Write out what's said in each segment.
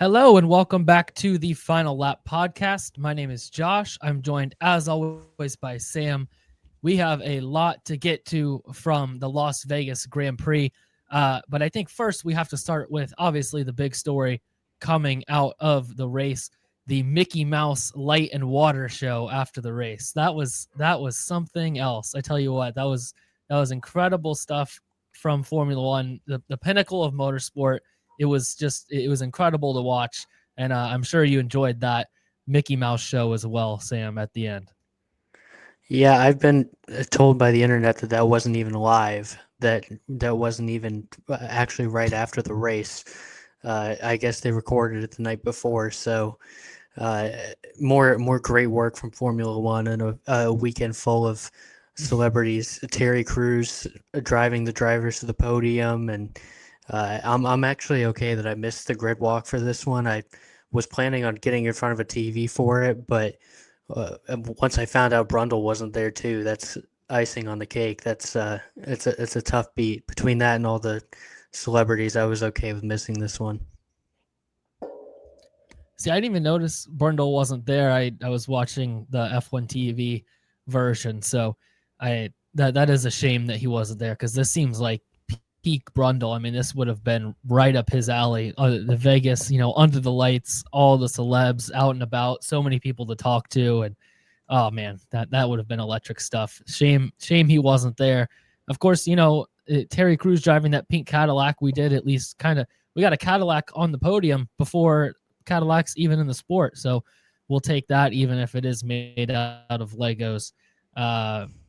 Hello and welcome back to the Final Lap podcast. My name is Josh. I'm joined as always by Sam. We have a lot to get to from the Las Vegas Grand Prix, but I think first we have to start with obviously the big story coming out of the race, the Mickey Mouse Light and Water show after the race. That was something else. I tell you what, that was incredible stuff from Formula One, the pinnacle of motorsport. It was incredible to watch, and I'm sure you enjoyed that Mickey Mouse show as well, Sam, at the end. Yeah, I've been told by the internet that that wasn't even live, that wasn't even actually right after the race. I guess they recorded it the night before, so uh, more great work from Formula One and a weekend full of celebrities. Terry Crews driving the drivers to the podium, and I'm actually okay that I missed the grid walk for this one. I was planning on getting in front of a TV for it, but once I found out Brundle wasn't there too, that's icing on the cake. It's a tough beat. Between that and all the celebrities, I was okay with missing this one. See, I didn't even notice Brundle wasn't there. I was watching the F1 TV version, so that is a shame that he wasn't there because this seems like peak Brundle. I mean, this would have been right up his alley. The Vegas, under the lights, all the celebs out and about, so many people to talk to, and oh man, that would have been electric stuff. Shame he wasn't there. Of course, Terry Crews driving that pink Cadillac. We did at least we got a Cadillac on the podium before Cadillacs even in the sport. So we'll take that even if it is made out of Legos.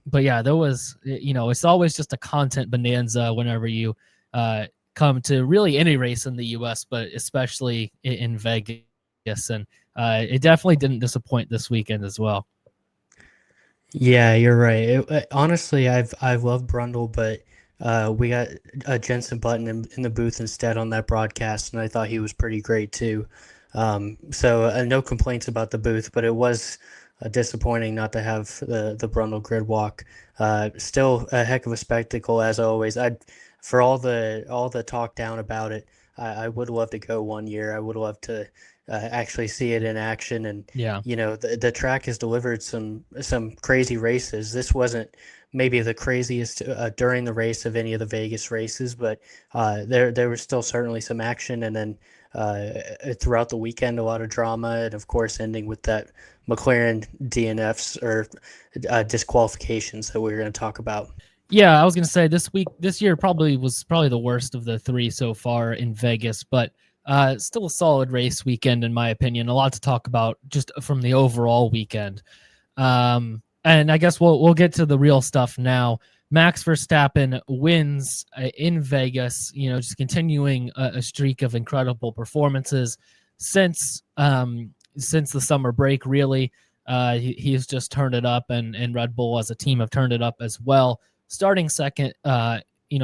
But yeah, there was, it's always just a content bonanza whenever you come to really any race in the U.S., but especially in Vegas. And it definitely didn't disappoint this weekend as well. Yeah, you're right. Honestly, I've loved Brundle, but we got Jensen Button in the booth instead on that broadcast, and I thought he was pretty great too. So no complaints about the booth, but it was disappointing not to have the Brundle grid walk. Still a heck of a spectacle as always. For all the talk down about it, I would love to go one year. I would love to actually see it in action. And Yeah. the track has delivered some crazy races. This wasn't maybe the craziest during the race of any of the Vegas races, but there was still certainly some action. And then throughout the weekend, a lot of drama, and of course, ending with that McLaren DNFs or disqualifications that we're going to talk about. Yeah, I was gonna say this year was probably the worst of the three so far in Vegas, but still a solid race weekend in my opinion. A lot to talk about just from the overall weekend. And I guess we'll get to the real stuff now. Max Verstappen wins in Vegas. Just continuing a streak of incredible performances since the summer break. Really, he's just turned it up, and Red Bull as a team have turned it up as well. Starting second,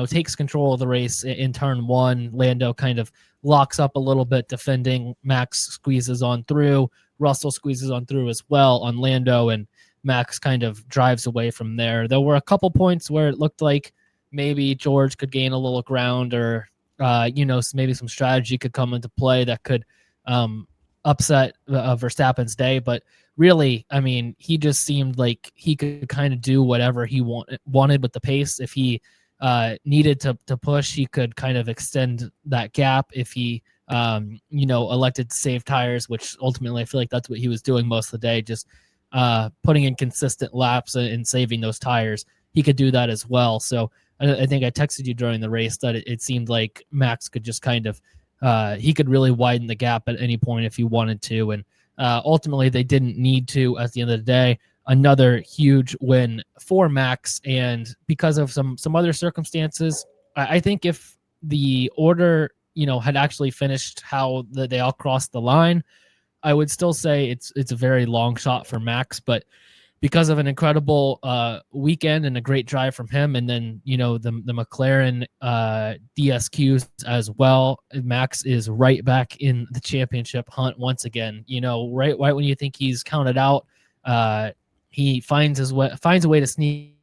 takes control of the race in turn one. Lando kind of locks up a little bit defending. Max squeezes on through. Russell squeezes on through as well on Lando, and Max kind of drives away from there. There were a couple points where it looked like maybe George could gain a little ground, or maybe some strategy could come into play that could upset Verstappen's day. But really, I mean, he just seemed like he could kind of do whatever he wanted with the pace. If he needed to push, he could kind of extend that gap. If he elected to save tires, which ultimately I feel like that's what he was doing most of the day, just putting in consistent laps and saving those tires. He could do that as well. So I think I texted you during the race that it seemed like Max could just kind of he could really widen the gap at any point if he wanted to. And ultimately, they didn't need to at the end of the day. Another huge win for Max. And because of some other circumstances, I think if the order, had actually finished how they all crossed the line, I would still say it's a very long shot for Max. But because of an incredible weekend and a great drive from him, and then the McLaren DSQs as well, Max is right back in the championship hunt once again. Right when you think he's counted out, he finds a way to sneak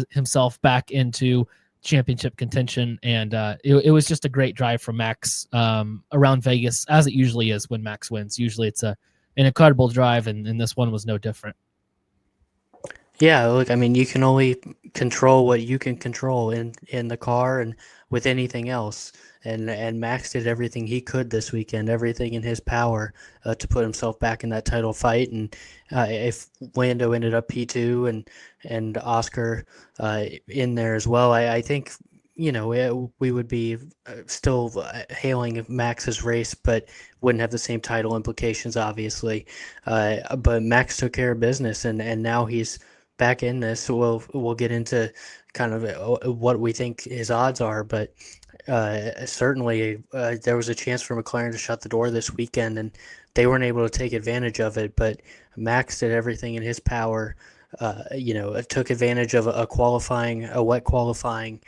himself back into championship contention. And it was just a great drive from Max around Vegas, as it usually is when Max wins. Usually it's an incredible drive, and this one was no different. Yeah, look, I mean, you can only control what you can control in the car and with anything else. And Max did everything he could this weekend, everything in his power to put himself back in that title fight. And if Lando ended up P2 and Oscar in there as well, I think we would be still hailing Max's race, but wouldn't have the same title implications, obviously. But Max took care of business, and now he's back in this. We'll get into kind of what we think his odds are, but certainly there was a chance for McLaren to shut the door this weekend, and they weren't able to take advantage of it. But Max did everything in his power. Took advantage of a wet qualifying,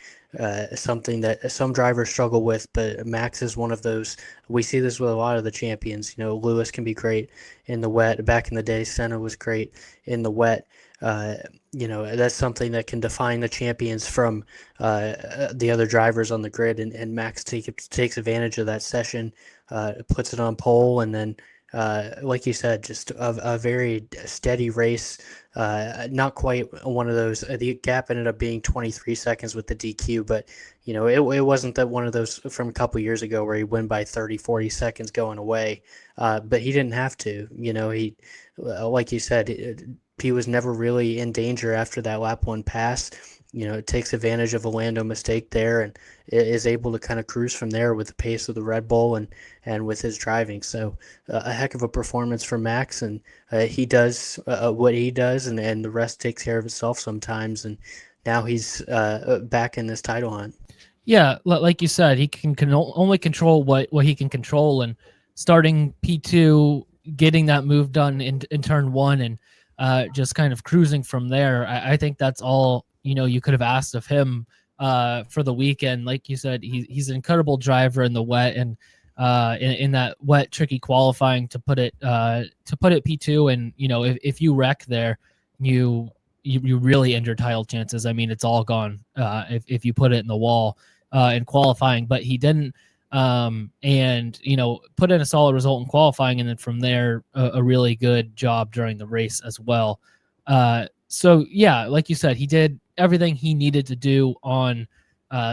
something that some drivers struggle with, but Max is one of those. We see this with a lot of the champions. Lewis can be great in the wet. Back in the day, Senna was great in the wet. That's something that can define the champions from the other drivers on the grid, and Max takes advantage of that session, puts it on pole, and then like you said, just a very steady race. Not quite one of those. The gap ended up being 23 seconds with the DQ, but it wasn't that one of those from a couple years ago where he won by 30, 40 seconds going away. But he didn't have to. He, like you said, he was never really in danger after that lap one pass. It takes advantage of a Lando mistake there and is able to kind of cruise from there with the pace of the Red Bull and with his driving. So a heck of a performance for Max, and he does what he does, and the rest takes care of itself sometimes. And now he's back in this title hunt. Yeah, like you said, he can only control what he can control, and starting P2, getting that move done in turn one, and just kind of cruising from there. I think that's all you could have asked of him for the weekend. Like you said, he's an incredible driver in the wet, and in that wet, tricky qualifying to put it P2. And if you wreck there, you really end your title chances. I mean, it's all gone if you put it in the wall in qualifying. But he didn't. And put in a solid result in qualifying, and then from there a really good job during the race as well. So yeah, like you said, he did everything he needed to do on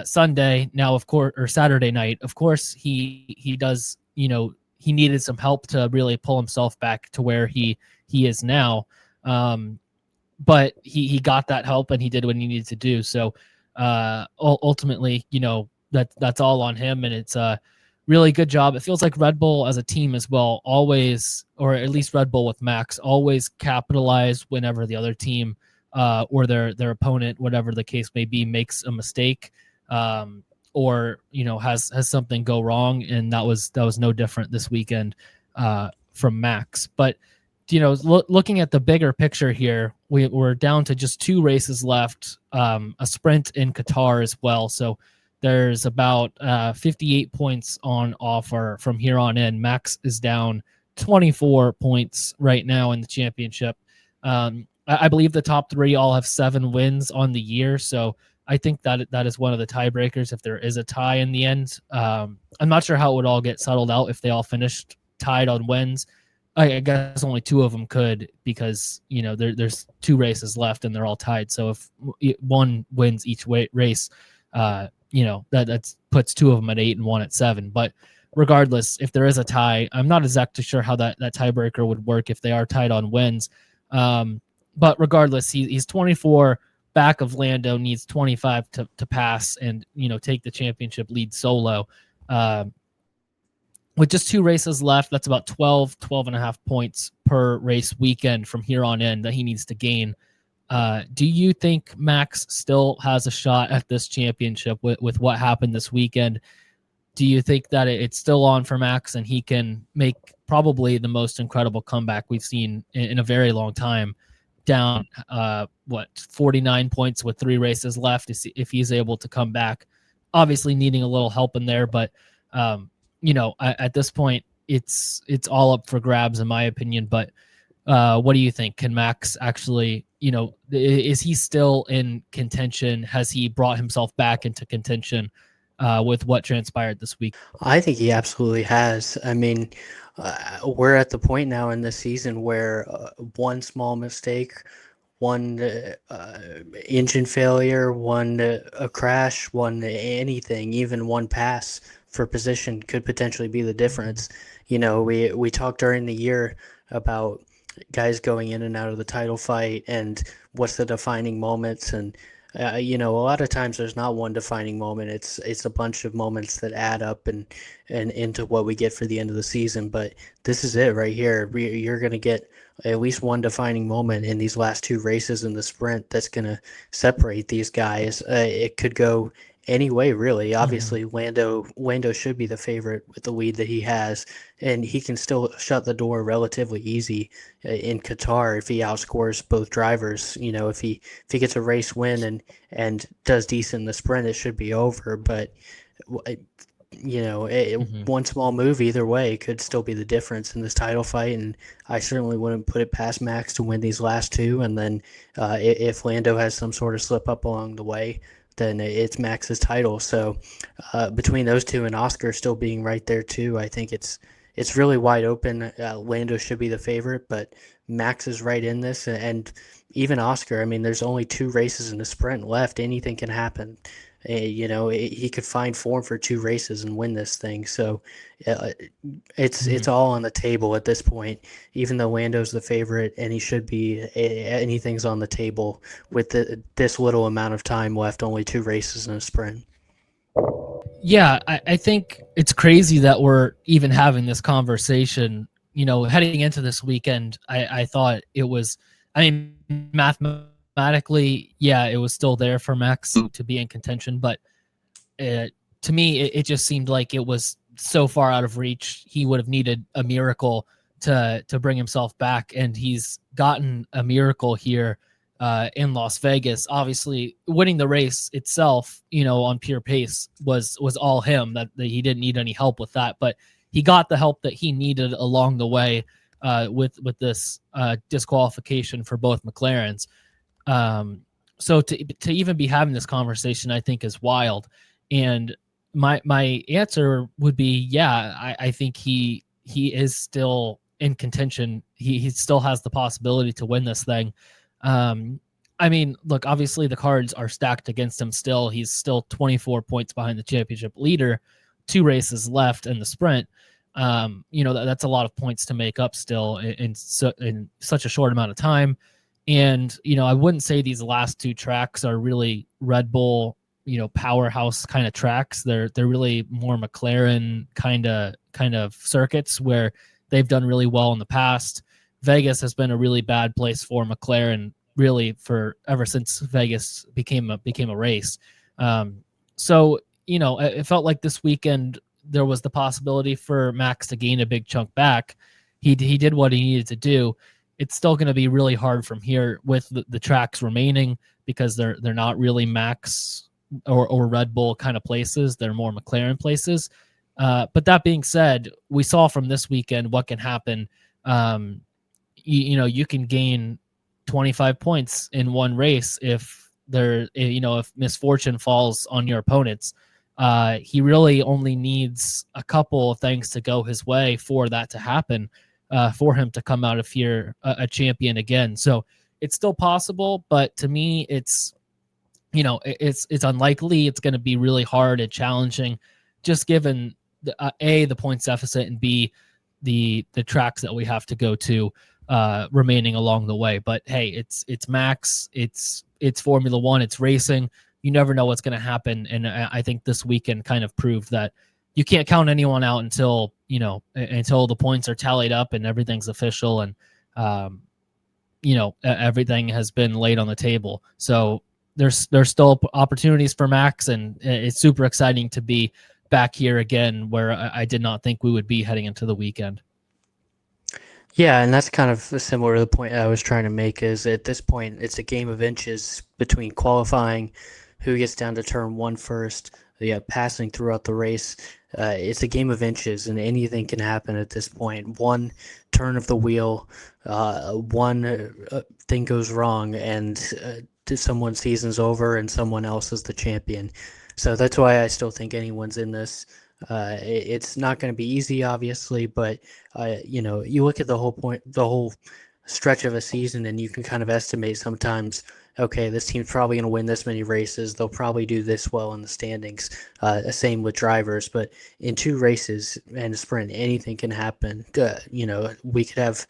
Sunday. Now, of course, or Saturday night, of course, he does. He needed some help to really pull himself back to where he is now. But he got that help, and he did what he needed to do. So ultimately, that's all on him, and it's a really good job. It feels like Red Bull as a team as well always, or at least Red Bull with Max, always capitalize whenever the other team or their opponent, whatever the case may be, makes a mistake or has something go wrong, and that was no different this weekend from Max. But looking at the bigger picture here, we're down to just 2 races left, a sprint in Qatar as well. So there's about 58 points on offer from here on in. Max is down 24 points right now in the championship. I believe the top 3 all have 7 wins on the year. So I think that is one of the tiebreakers if there is a tie in the end. I'm not sure how it would all get settled out if they all finished tied on wins. I guess only 2 of them could, because there's 2 races left and they're all tied. So if one wins each race, that puts 2 of them at 8 and 1 at 7. But regardless, if there is a tie, I'm not exactly sure how that tiebreaker would work if they are tied on wins. But regardless, he's 24 back of Lando, needs 25 to pass and take the championship lead solo. With just 2 races left, that's about 12 and a half points per race weekend from here on in that he needs to gain. Do you think Max still has a shot at this championship with what happened this weekend? Do you think that it's still on for Max and he can make probably the most incredible comeback we've seen in a very long time, down 49 points with 3 races left, if he's able to come back? Obviously needing a little help in there, but at this point it's all up for grabs in my opinion. But what do you think? Can Max actually is he still in contention? Has he brought himself back into contention with what transpired this week? I think he absolutely has. I mean, we're at the point now in this season where one small mistake, one engine failure, one a crash, one anything, even one pass for position could potentially be the difference. We talked during the year about guys going in and out of the title fight and what's the defining moments. And a lot of times there's not one defining moment. It's a bunch of moments that add up and into what we get for the end of the season. But this is it right here. You're going to get at least one defining moment in these last two races in the sprint that's going to separate these guys. It could go any way, really. Obviously, Lando should be the favorite with the lead that he has, and he can still shut the door relatively easy in Qatar if he outscores both drivers. If he gets a race win and does decent in the sprint, it should be over. But one small move either way could still be the difference in this title fight, and I certainly wouldn't put it past Max to win these last two. And then if Lando has some sort of slip up along the way, then it's Max's title. So between those two and Oscar still being right there too, I think it's really wide open. Lando should be the favorite, but Max is right in this, and even Oscar. I mean, there's only two races in the sprint left. Anything can happen. He could find form for two races and win this thing. So it's all on the table at this point. Even though Lando's the favorite and he should be, anything's on the table with this little amount of time left. Only two races in a sprint. Yeah, I think it's crazy that we're even having this conversation. Heading into this weekend, I thought it was, mathematically, yeah, it was still there for Max to be in contention, but to me, it just seemed like it was so far out of reach. He would have needed a miracle to bring himself back, and he's gotten a miracle here in Las Vegas. Obviously, winning the race itself, on pure pace was all him. That he didn't need any help with that, but he got the help that he needed along the way with this disqualification for both McLaren's. So to even be having this conversation, I think is wild. And my answer would be, yeah, I think he is still in contention. He still has the possibility to win this thing. Look, obviously the cards are stacked against him still. He's still 24 points behind the championship leader, 2 races left in the sprint. That's a lot of points to make up still in such a short amount of time. And, I wouldn't say these last 2 tracks are really Red Bull, powerhouse kind of tracks. They're really more McLaren kind of circuits where they've done really well in the past. Vegas has been a really bad place for McLaren, really, for ever since Vegas became a race. So it felt like this weekend there was the possibility for Max to gain a big chunk back. He did what he needed to do. It's still going to be really hard from here with the tracks remaining because they're not really Max or Red Bull kind of places. They're more McLaren places. But that being said, we saw from this weekend what can happen. You can gain 25 points in one race if misfortune falls on your opponents. He really only needs a couple of things to go his way for that to happen, for him to come out of here a champion again. So it's still possible, but to me, it's unlikely. It's going to be really hard and challenging, just given the points deficit, and B, the tracks that we have to go to remaining along the way. But hey, it's Max, it's Formula One, it's racing. You never know what's going to happen, and I think this weekend kind of proved that you can't count anyone out until the points are tallied up and everything's official, and everything has been laid on the table. So there's still opportunities for Max, and it's super exciting to be back here again, where I did not think we would be heading into the weekend. Yeah, and that's kind of similar to the point I was trying to make. Is at this point, it's a game of inches between qualifying, who gets down to turn 1 first, passing throughout the race. it's a game of inches, and anything can happen at this point. One turn of the wheel, one thing goes wrong, and someone's season's over, and someone else is the champion. So that's why I still think anyone's in this. It's not going to be easy, obviously, but you look at the whole stretch of a season, and you can kind of estimate sometimes. Okay, this team's probably going to win this many races. They'll probably do this well in the standings. Same with drivers, but in 2 races and a sprint, anything can happen. We could have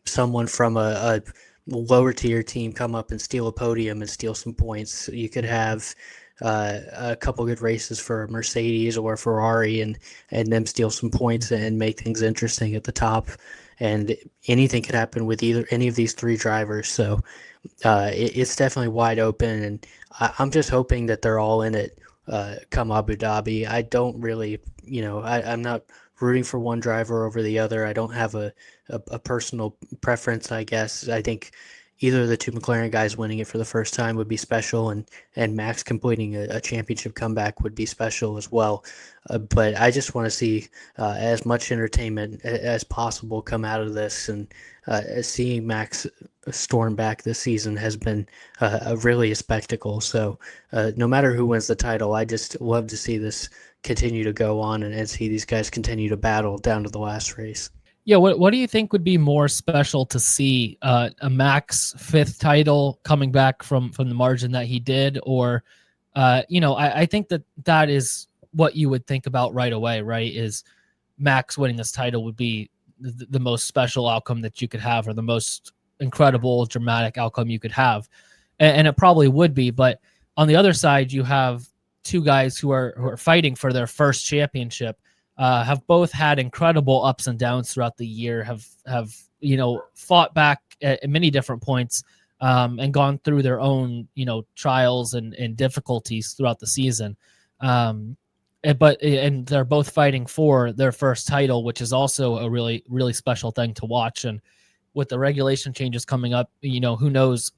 someone from a lower tier team come up and steal a podium and steal some points. You could have a couple good races for Mercedes or Ferrari and them steal some points and make things interesting at the top. And anything could happen with either any of these 3 drivers. So it's definitely wide open, and I'm just hoping that they're all in it come Abu Dhabi. I don't really, I'm not rooting for one driver over the other. I don't have a personal preference, I guess. I think either of the 2 McLaren guys winning it for the first time would be special, and Max completing a championship comeback would be special as well. But I just want to see as much entertainment as possible come out of this, and seeing Max storm back this season has been really a spectacle. So no matter who wins the title, I just love to see this continue to go on and see these guys continue to battle down to the last race. Yeah, what do you think would be more special to see, a Max 5th title coming back from the margin that he did, or I think that is what you would think about right away, right? Is Max winning this title would be the most special outcome that you could have, or the most incredible dramatic outcome you could have, and it probably would be. But on the other side, you have 2 guys who are fighting for their first championship. Have both had incredible ups and downs throughout the year, have fought back at many different points, and gone through their own trials and difficulties throughout the season. And they're both fighting for their first title, which is also a really, really special thing to watch. And with the regulation changes coming up, who knows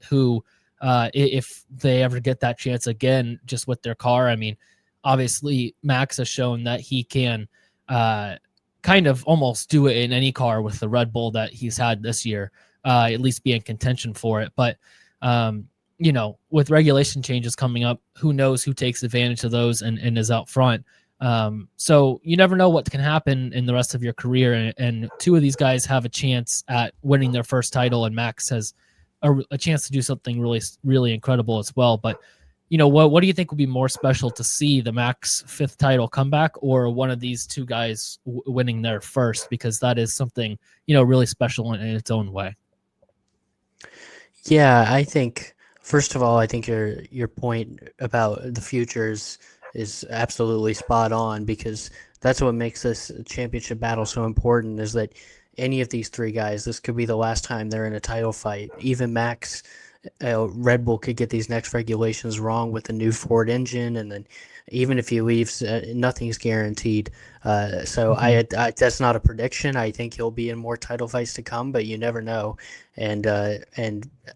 if they ever get that chance again just with their car. I mean, obviously Max has shown that he can kind of almost do it in any car with the Red Bull that he's had this year, at least be in contention for it. But with regulation changes coming up, who knows who takes advantage of those and is out front. So you never know what can happen in the rest of your career. And 2 of these guys have a chance at winning their first title, and Max has a chance to do something really, really incredible as well. But what do you think would be more special to see, the Max 5th title comeback, or one of these 2 guys winning their first? Because that is something, really special in its own way. Yeah, I think first of all, I think your point about the futures is absolutely spot on, because that's what makes this championship battle so important, is that any of these 3 guys, this could be the last time they're in a title fight. Even Max, Red Bull could get these next regulations wrong with the new Ford engine, and then even if he leaves, nothing's guaranteed. So I that's not a prediction. I think he'll be in more title fights to come, but you never know. And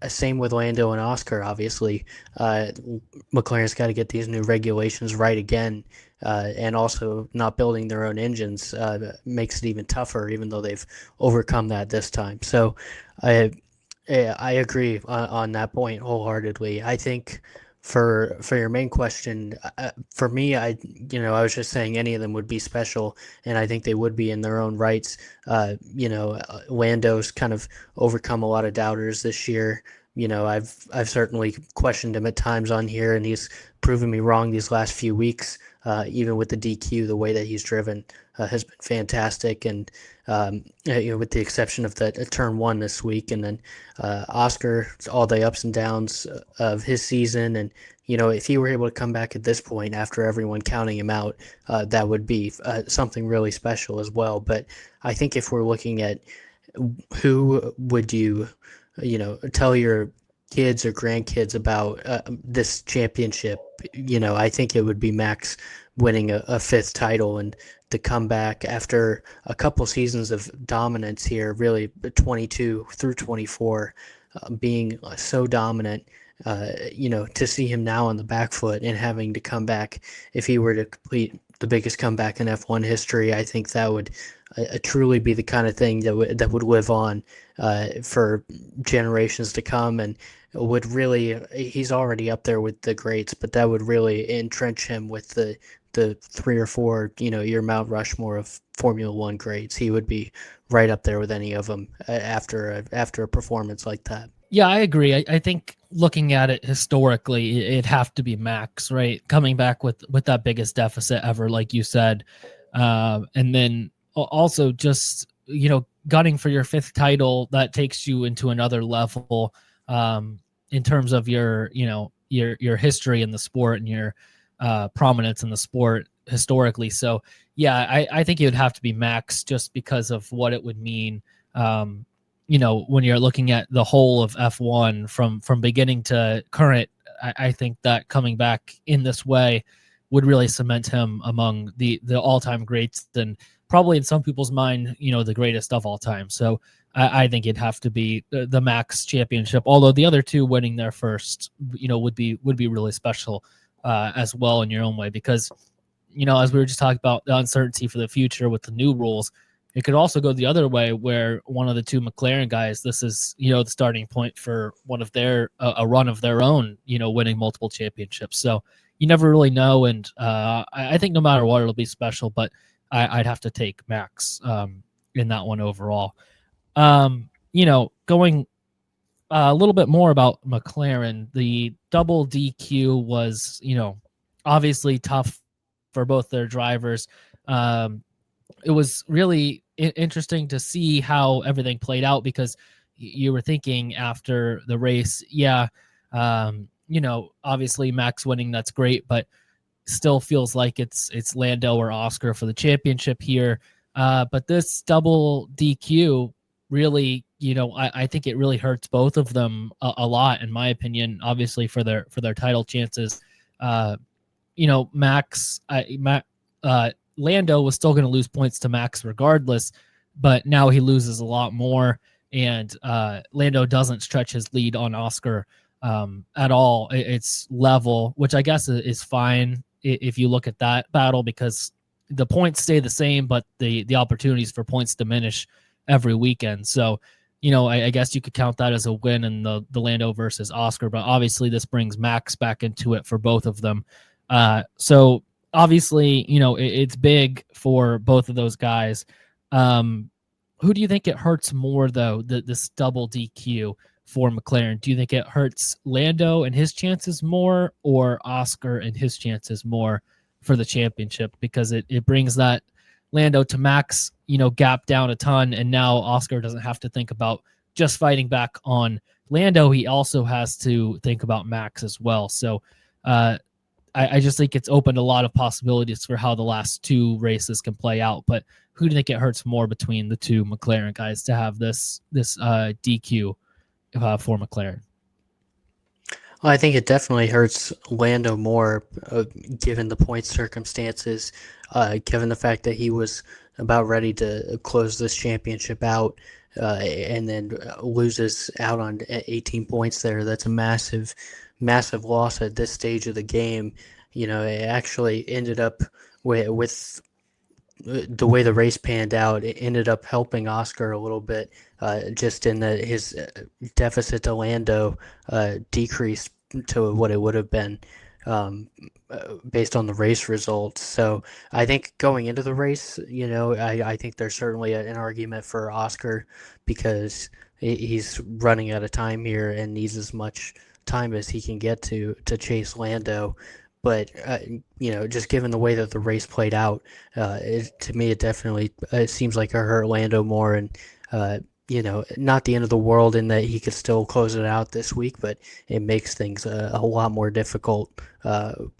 same with Lando and Oscar. Obviously, McLaren's got to get these new regulations right again, and also not building their own engines makes it even tougher, even though they've overcome that this time. So I agree on that point wholeheartedly. I think for your main question, for me, I was just saying any of them would be special, and I think they would be in their own rights. Lando's kind of overcome a lot of doubters this year. I've certainly questioned him at times on here, and he's proven me wrong these last few weeks. Even with the DQ, the way that he's driven has been fantastic, and with the exception of that turn 1 this week, and then Oscar, all the ups and downs of his season, and if he were able to come back at this point after everyone counting him out, that would be something really special as well. But I think if we're looking at who would you tell your kids or grandkids about this championship, I think it would be Max winning a 5th title, and to come back after a couple seasons of dominance here, really 22 through 24, being so dominant, to see him now on the back foot and having to come back, if he were to complete the biggest comeback in F1 history. I think that would truly be the kind of thing that would live on for generations to come, and would really, he's already up there with the greats, but that would really entrench him with the three or four, your Mount Rushmore of Formula One greats. He would be right up there with any of them after a performance like that. Yeah, I agree. I think looking at it historically, it'd have to be Max, right? Coming back with that biggest deficit ever, like you said, and then also just gunning for your fifth title, that takes you into another level in terms of your your history in the sport and your prominence in the sport historically. So yeah, I think it would have to be Max just because of what it would mean. When you're looking at the whole of F1 from beginning to current, I think that coming back in this way would really cement him among the all-time greats, and probably in some people's mind, the greatest of all time. So I think it'd have to be the Max Championship. Although the other two winning their first, would be really special as well in your own way, because as we were just talking about the uncertainty for the future with the new rules. It could also go the other way, where one of the two McLaren guys, this is, the starting point for one of their, a run of their own, winning multiple championships. So you never really know. And I think no matter what, it'll be special, but I'd have to take Max in that one overall. Going a little bit more about McLaren, the double DQ was, obviously tough for both their drivers. It was really interesting to see how everything played out, because you were thinking after the race, obviously Max winning, that's great, but still feels like it's Lando or Oscar for the championship here. But this double DQ really, I think it really hurts both of them a lot, in my opinion, obviously for their title chances. Max, Lando was still going to lose points to Max regardless, but now he loses a lot more, and Lando doesn't stretch his lead on Oscar at all. It's level, which I guess is fine if you look at that battle, because the points stay the same, but the opportunities for points diminish every weekend. So, I guess you could count that as a win in the Lando versus Oscar, but obviously this brings Max back into it for both of them. So obviously, it's big for both of those guys. Who do you think it hurts more, though, this double DQ for McLaren? Do you think it hurts Lando and his chances more, or Oscar and his chances more for the championship? Because it brings that Lando to Max, gap down a ton, and now Oscar doesn't have to think about just fighting back on Lando. He also has to think about Max as well. So, I just think it's opened a lot of possibilities for how the last two races can play out. But who do you think it hurts more between the two McLaren guys to have this DQ for McLaren? Well, I think it definitely hurts Lando more, given the point circumstances, given the fact that he was about ready to close this championship out, and then loses out on 18 points there. That's a massive loss at this stage of the game. It actually ended up with the way the race panned out. It ended up helping Oscar a little bit, just in that his deficit to Lando decreased to what it would have been based on the race results. So I think going into the race, I think there's certainly an argument for Oscar, because he's running out of time here and needs as much time as he can get to chase Lando. But just given the way that the race played out, to me it definitely seems like it hurt Lando more, and not the end of the world in that he could still close it out this week, but it makes things a lot more difficult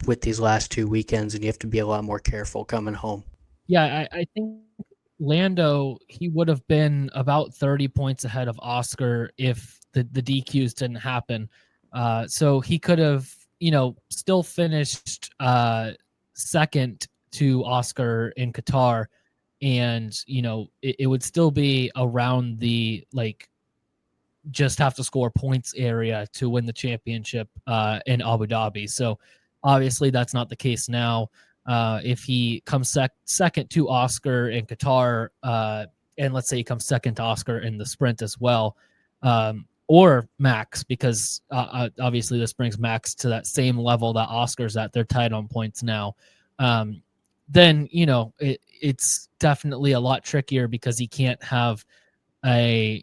with these last two weekends, and you have to be a lot more careful coming home. Yeah, I think Lando, he would have been about 30 points ahead of Oscar if the DQs didn't happen. So he could have, still finished second to Oscar in Qatar, and it would still be around the just have to score points area to win the championship in Abu Dhabi. So obviously that's not the case now. If he comes second to Oscar in Qatar, and let's say he comes second to Oscar in the sprint as well, or Max, because obviously this brings Max to that same level that Oscar's at. They're tied on points now. Then it's definitely a lot trickier because he can't have a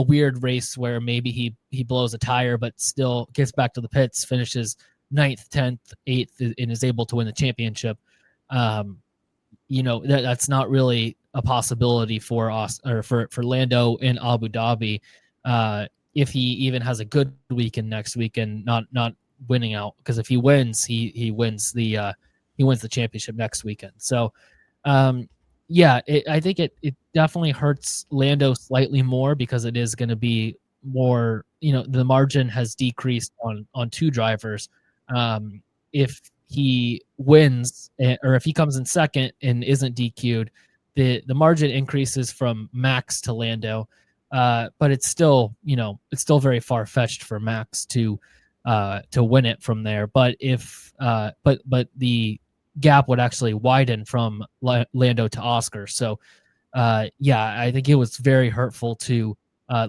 weird race where maybe he blows a tire but still gets back to the pits, finishes 9th, 10th, 8th, and is able to win the championship. That's not really a possibility for us or for Lando in Abu Dhabi. If he even has a good weekend next weekend, not winning out, because if he wins, he wins the championship next weekend. So I think it definitely hurts Lando slightly more because it is going to be more, the margin has decreased on two drivers. If he wins, or if he comes in second and isn't DQ'd, the margin increases from Max to Lando. But it's still very far fetched for Max to win it from there. But but the gap would actually widen from Lando to Oscar. So I think it was very hurtful to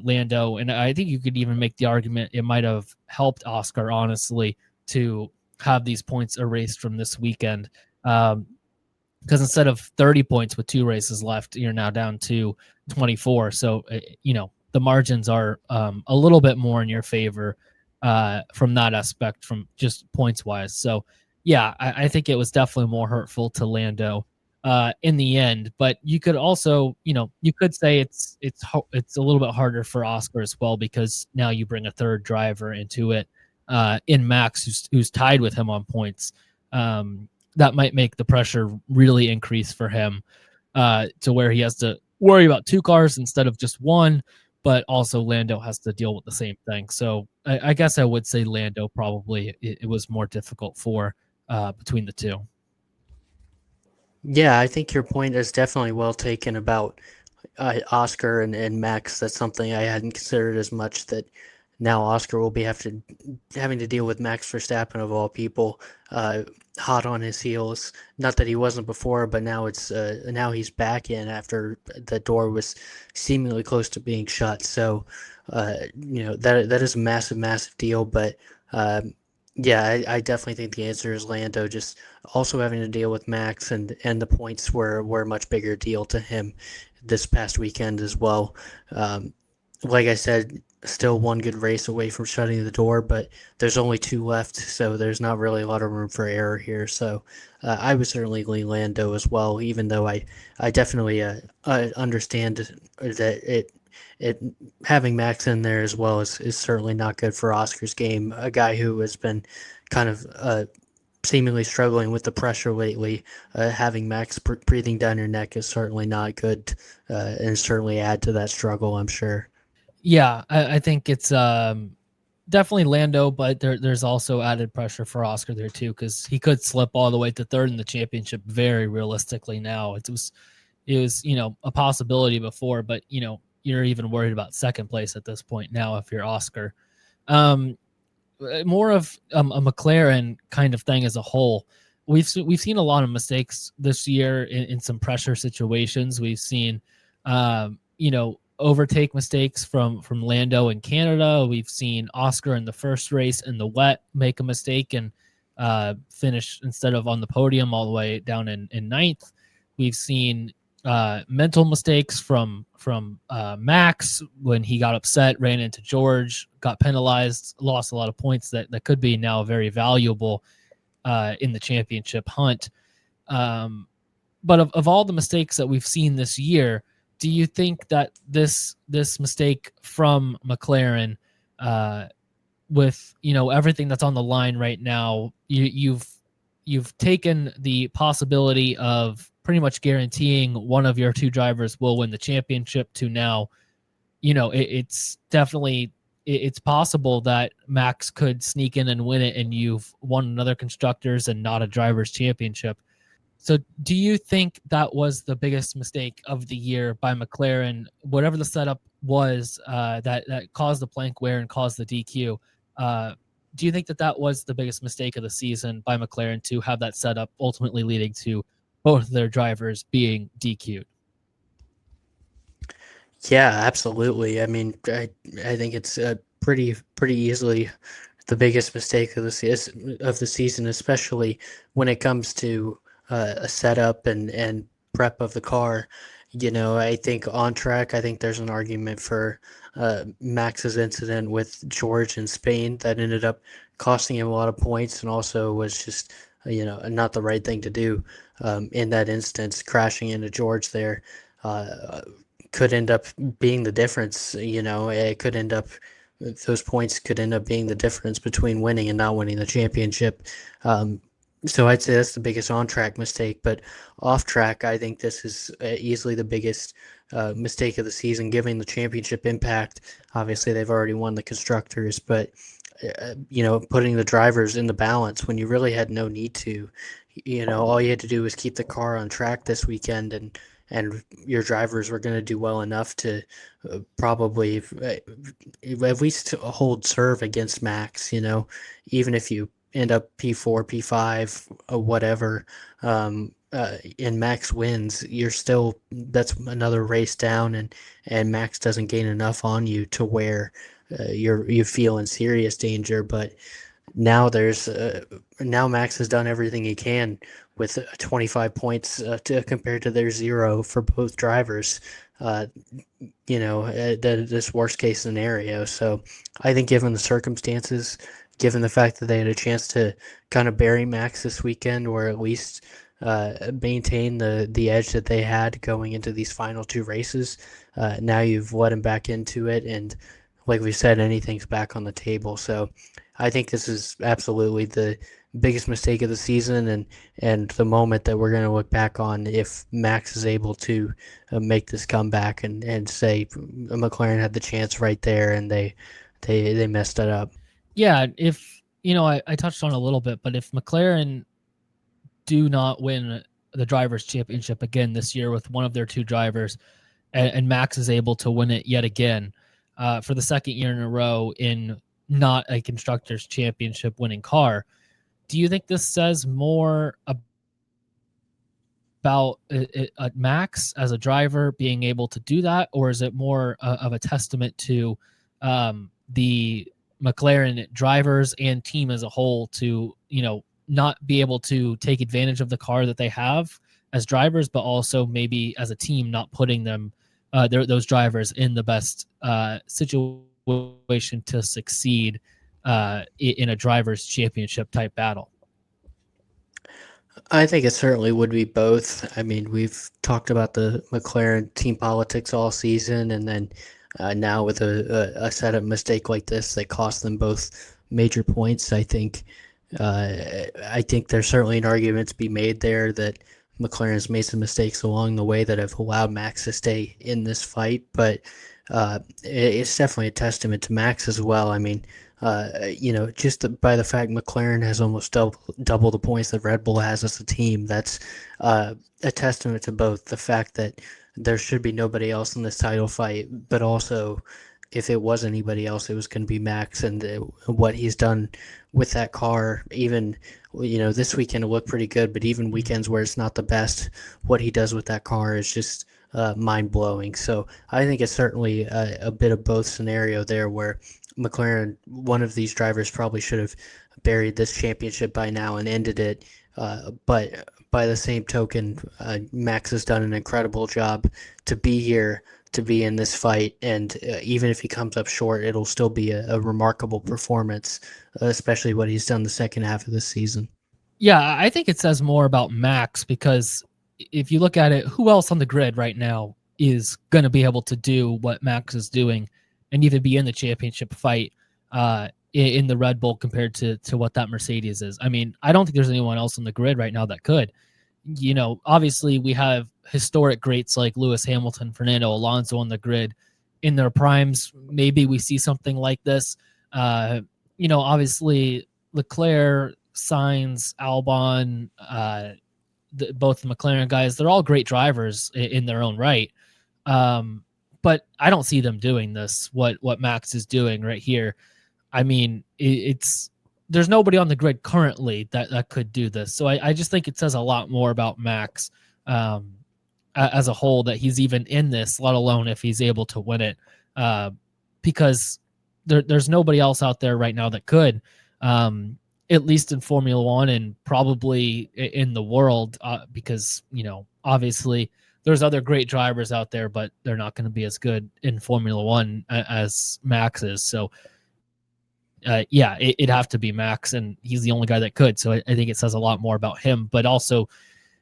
Lando, and I think you could even make the argument it might have helped Oscar, honestly, to have these points erased from this weekend. Because instead of 30 points with 2 races left, you're now down to 24. So, the margins are a little bit more in your favor from that aspect, from just points wise. So, I think it was definitely more hurtful to Lando in the end. But you could also, you could say it's a little bit harder for Oscar as well, because now you bring a third driver into it in Max, who's tied with him on points. That might make the pressure really increase for him to where he has to worry about 2 cars instead of just one, but also Lando has to deal with the same thing. So I guess I would say Lando probably it was more difficult for between the two. Yeah, I think your point is definitely well taken about Oscar and Max. That's something I hadn't considered as much, that now Oscar will be having to deal with Max Verstappen, of all people, hot on his heels. Not that he wasn't before, but now now he's back in after the door was seemingly close to being shut. So, that is a massive, massive deal. But I definitely think the answer is Lando. Just also having to deal with Max, and the points were a much bigger deal to him this past weekend as well. Like I said, still one good race away from shutting the door, but there's only 2 left, so there's not really a lot of room for error here. So I would certainly lean Lando as well, even though I definitely understand that it having Max in there as well is certainly not good for Oscar's game. A guy who has been kind of seemingly struggling with the pressure lately, having Max breathing down your neck is certainly not good, and certainly add to that struggle, I'm sure. Yeah, I think it's definitely Lando, but there's also added pressure for Oscar there too, because he could slip all the way to third in the championship very realistically now. It was a possibility before, but you're even worried about second place at this point now if you're Oscar. More of a McLaren kind of thing as a whole. We've seen a lot of mistakes this year in some pressure situations. We've seen overtake mistakes from Lando in Canada. We've seen Oscar in the first race in the wet make a mistake and finish, instead of on the podium, all the way down in 9th. We've seen mental mistakes from Max when he got upset, ran into George, got penalized, lost a lot of points that could be now very valuable in the championship hunt. But of all the mistakes that we've seen this year, do you think that this mistake from McLaren, with everything that's on the line right now, you've taken the possibility of pretty much guaranteeing one of your 2 drivers will win the championship to now, it's definitely it's possible that Max could sneak in and win it, and you've won another constructors and not a drivers championship. So do you think that was the biggest mistake of the year by McLaren, whatever the setup was, that caused the plank wear and caused the DQ? Do you think that was the biggest mistake of the season by McLaren to have that setup, ultimately leading to both of their drivers being DQ'd? Yeah, absolutely. I mean, I think it's pretty easily the biggest mistake of the season, especially when it comes to a setup and prep of the car. You know, I think on track, I think there's an argument for Max's incident with George in Spain that ended up costing him a lot of points and also was just, not the right thing to do in that instance, crashing into George there. Uh, could end up being the difference. It could end up those points could end up being the difference between winning and not winning the championship. Um, so I'd say that's the biggest on-track mistake. But off-track, I think this is easily the biggest mistake of the season, given the championship impact. Obviously, they've already won the constructors, but putting the drivers in the balance when you really had no need to. All you had to do was keep the car on track this weekend, and your drivers were going to do well enough to probably at least hold serve against Max. Even if you end up P4, P5, whatever, and Max wins, that's another race down, and Max doesn't gain enough on you to where you feel in serious danger. But now Max has done everything he can with 25 points compared to their 0 for both drivers. Uh, this worst case scenario. So I think given the circumstances, given the fact that they had a chance to kind of bury Max this weekend, or at least maintain the edge that they had going into these final two races, now you've let him back into it, and like we said, anything's back on the table. So I think this is absolutely the biggest mistake of the season, and the moment that we're going to look back on if Max is able to make this comeback and say McLaren had the chance right there and they messed it up. Yeah, if I touched on it a little bit, but if McLaren do not win the drivers' championship again this year with one of their two drivers, and Max is able to win it yet again for the second year in a row in not a constructors' championship winning car, do you think this says more about Max as a driver being able to do that, or is it more of a testament to the McLaren drivers and team as a whole to not be able to take advantage of the car that they have as drivers, but also maybe as a team not putting them those drivers in the best situation to succeed in a drivers championship type battle? I think it certainly would be both. I mean, we've talked about the McLaren team politics all season, and then now with a setup mistake like this that cost them both major points. I think there's certainly an argument to be made there that McLaren's made some mistakes along the way that have allowed Max to stay in this fight, but it's definitely a testament to Max as well. I mean, just by the fact McLaren has almost double the points that Red Bull has as a team, that's a testament to both the fact that there should be nobody else in this title fight, but also if it was anybody else, it was going to be Max, and what he's done with that car. Even this weekend it looked pretty good, but even weekends where it's not the best, what he does with that car is just mind blowing. So I think it's certainly a bit of both scenario there, where McLaren, one of these drivers, probably should have buried this championship by now and ended it. But by the same token, Max has done an incredible job to be here, to be in this fight, and even if he comes up short, it'll still be a remarkable performance, especially what he's done the second half of the season. Yeah, I think it says more about Max because if you look at it, who else on the grid right now is going to be able to do what Max is doing and even be in the championship fight in the Red Bull compared to what that Mercedes is? I mean, I don't think there's anyone else on the grid right now that could. Obviously we have historic greats like Lewis Hamilton, Fernando Alonso on the grid in their primes. Maybe we see something like this. Obviously Leclerc, Sainz, Albon, both the McLaren guys, they're all great drivers in their own right. But I don't see them doing this, what Max is doing right here. I mean, it's there's nobody on the grid currently that could do this. So I just think it says a lot more about Max as a whole that he's even in this, let alone if he's able to win it, because there's nobody else out there right now that could, at least in Formula One and probably in the world, because, obviously there's other great drivers out there, but they're not going to be as good in Formula One as Max is. So, yeah, it'd have to be Max, and he's the only guy that could. So I think it says a lot more about him. But also,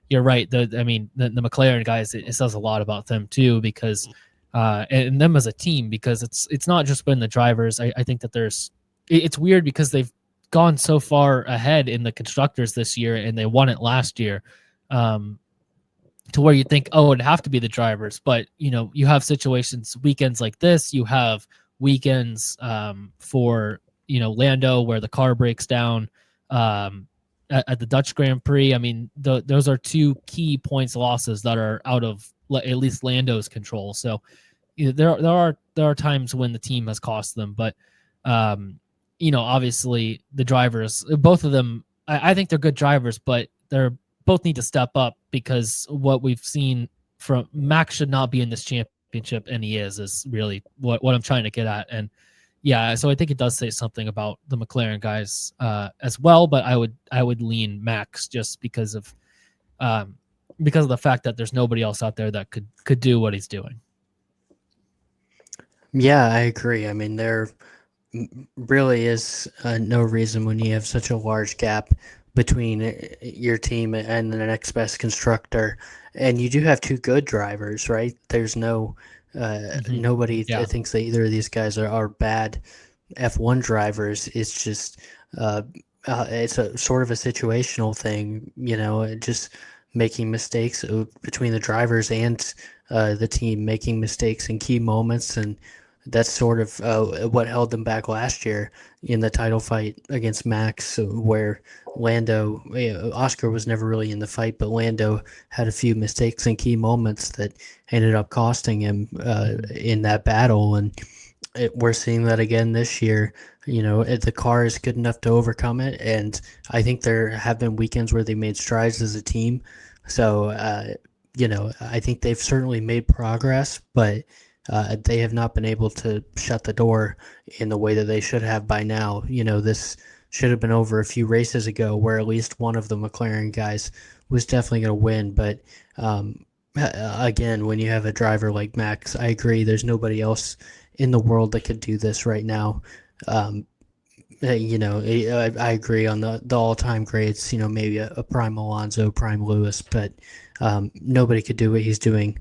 you're right. The McLaren guys, it says a lot about them too, because and them as a team, because it's not just been the drivers. I think that it's weird because they've gone so far ahead in the constructors this year, and they won it last year. To where you think, oh, it'd have to be the drivers, but you have weekends like this. You have weekends for Lando where the car breaks down at the Dutch Grand Prix. I mean, those are two key points losses that are out of at least Lando's control. So there are times when the team has cost them, but obviously the drivers, both of them, I think they're good drivers, but they're both need to step up, because what we've seen from Max should not be in this championship, and he is really what I'm trying to get at. And yeah, so I think it does say something about the McLaren guys as well, but I would lean Max just because of the fact that there's nobody else out there that could do what he's doing. Yeah, I agree. I mean, there really is no reason when you have such a large gap between your team and the next best constructor, and you do have two good drivers, right? There's nobody that thinks that either of these guys are bad F1 drivers. It's just it's a sort of a situational thing, just making mistakes between the drivers and the team, making mistakes in key moments, and that's sort of what held them back last year in the title fight against Max, where Oscar was never really in the fight, but Lando had a few mistakes in key moments that ended up costing him in that battle. And we're seeing that again this year. The car is good enough to overcome it, and I think there have been weekends where they made strides as a team. So, I think they've certainly made progress, but they have not been able to shut the door in the way that they should have by now. This should have been over a few races ago, where at least one of the McLaren guys was definitely going to win. But again, when you have a driver like Max, I agree, there's nobody else in the world that could do this right now. I agree on the all-time greats, maybe a prime Alonso, prime Lewis, but nobody could do what he's doing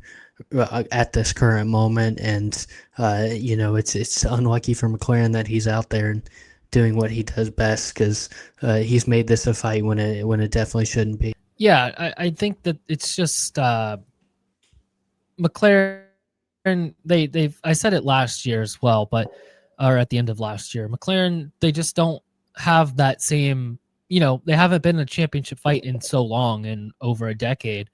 at this current moment. And it's unlucky for McLaren that he's out there and doing what he does best, because he's made this a fight when it definitely shouldn't be. Yeah, I think that it's just McLaren. I said it last year as well, or at the end of last year, McLaren, they just don't have that same. They haven't been in a championship fight in so long, in over a decade.